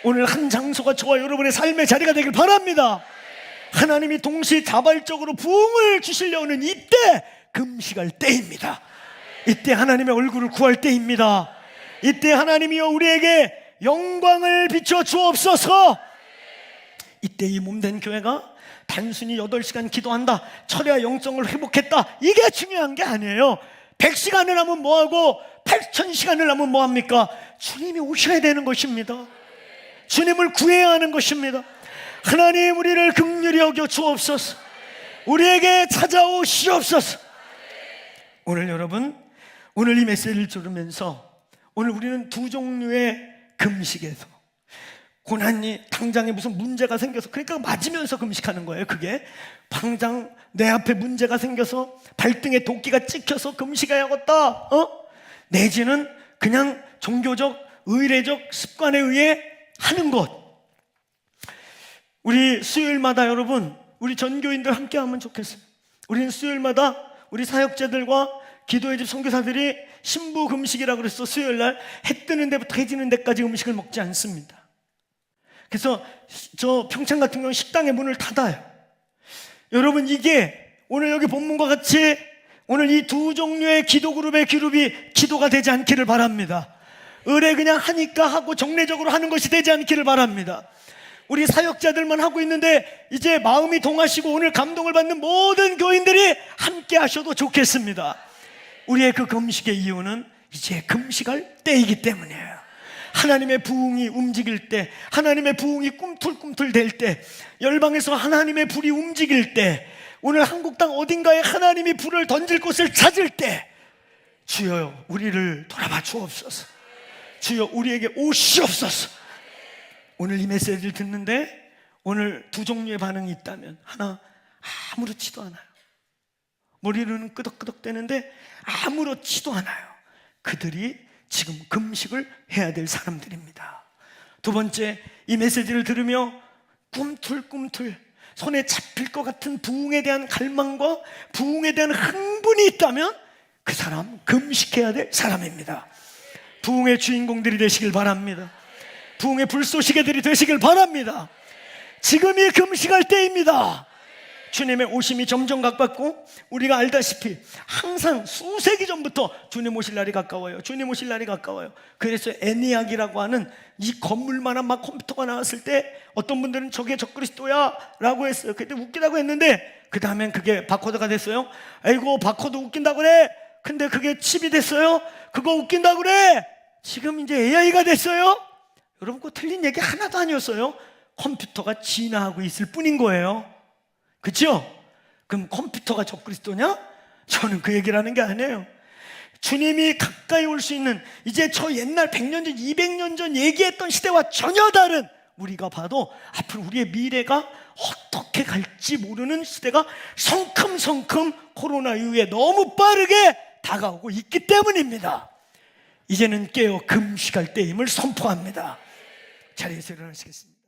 오늘 한 장소가 저와 여러분의 삶의 자리가 되길 바랍니다. 하나님이 동시에 다발적으로 부흥을 주시려는 이때 금식할 때입니다. 이때 하나님의 얼굴을 구할 때입니다. 이때 하나님이여 우리에게 영광을 비춰 주옵소서. 이때 이 몸된 교회가 단순히 8시간 기도한다, 철야 영성을 회복했다, 이게 중요한 게 아니에요. 100시간을 하면 뭐하고 8000시간을 하면 뭐합니까? 주님이 오셔야 되는 것입니다. 주님을 구해야 하는 것입니다. 하나님 우리를 긍휼히 여겨 주옵소서. 우리에게 찾아오시옵소서. 오늘 여러분, 오늘 이 메시지를 들으면서 오늘 우리는 두 종류의 금식에서 고난이 당장에 무슨 문제가 생겨서, 그러니까 맞으면서 금식하는 거예요. 그게 당장 내 앞에 문제가 생겨서 발등에 도끼가 찍혀서 금식해야겠다, 내지는 그냥 종교적 의례적 습관에 의해 하는 것. 우리 수요일마다 여러분, 우리 전교인들 함께 하면 좋겠어요. 우리는 수요일마다 우리 사역자들과 기도의 집 선교사들이 신부 금식이라고 그래서 수요일날 해 뜨는 데부터 해 지는 데까지 음식을 먹지 않습니다. 그래서 저 평창 같은 경우는 식당의 문을 닫아요. 여러분, 이게 오늘 여기 본문과 같이 오늘 이 두 종류의 기도 그룹의 기룹이 기도가 되지 않기를 바랍니다. 의뢰 그냥 하니까 하고 정례적으로 하는 것이 되지 않기를 바랍니다. 우리 사역자들만 하고 있는데 이제 마음이 동하시고 오늘 감동을 받는 모든 교인들이 함께 하셔도 좋겠습니다. 우리의 그 금식의 이유는 이제 금식할 때이기 때문이에요. 하나님의 부흥이 움직일 때, 하나님의 부흥이 꿈틀꿈틀 될 때, 열방에서 하나님의 불이 움직일 때, 오늘 한국 땅 어딘가에 하나님이 불을 던질 곳을 찾을 때, 주여 우리를 돌아봐 주옵소서. 주여 우리에게 오시옵소서. 오늘 이 메시지를 듣는데 오늘 두 종류의 반응이 있다면, 하나, 아무렇지도 않아요. 머리로는 끄덕끄덕 대는데 아무렇지도 않아요. 그들이 지금 금식을 해야 될 사람들입니다. 두 번째, 이 메시지를 들으며 꿈틀꿈틀 손에 잡힐 것 같은 부흥에 대한 갈망과 부흥에 대한 흥분이 있다면 그 사람 금식해야 될 사람입니다. 부흥의 주인공들이 되시길 바랍니다. 부흥의 불쏘시개들이 되시길 바랍니다. 지금이 금식할 때입니다. 주님의 오심이 점점 가깝고, 우리가 알다시피 항상 수세기 전부터 주님 오실 날이 가까워요. 주님 오실 날이 가까워요. 그래서 애니악이라고 하는 이 건물만한 막 컴퓨터가 나왔을 때 어떤 분들은 저게 적그리스도야 라고 했어요. 그때 웃기다고 했는데 그 다음엔 그게 바코드가 됐어요. 아이고 바코드 웃긴다고 그래. 근데 그게 칩이 됐어요. 그거 웃긴다고 그래. 지금 이제 AI가 됐어요. 여러분, 그거 틀린 얘기 하나도 아니었어요. 컴퓨터가 진화하고 있을 뿐인 거예요. 그렇죠? 그럼 컴퓨터가 적그리스도냐? 저는 그 얘기를 하는 게 아니에요. 주님이 가까이 올 수 있는, 이제 저 옛날 100년 전 200년 전 얘기했던 시대와 전혀 다른, 우리가 봐도 앞으로 우리의 미래가 어떻게 갈지 모르는 시대가 성큼성큼 코로나 이후에 너무 빠르게 다가오고 있기 때문입니다. 이제는 깨어 금식할 때임을 선포합니다. 자리에서 일어나시겠습니다.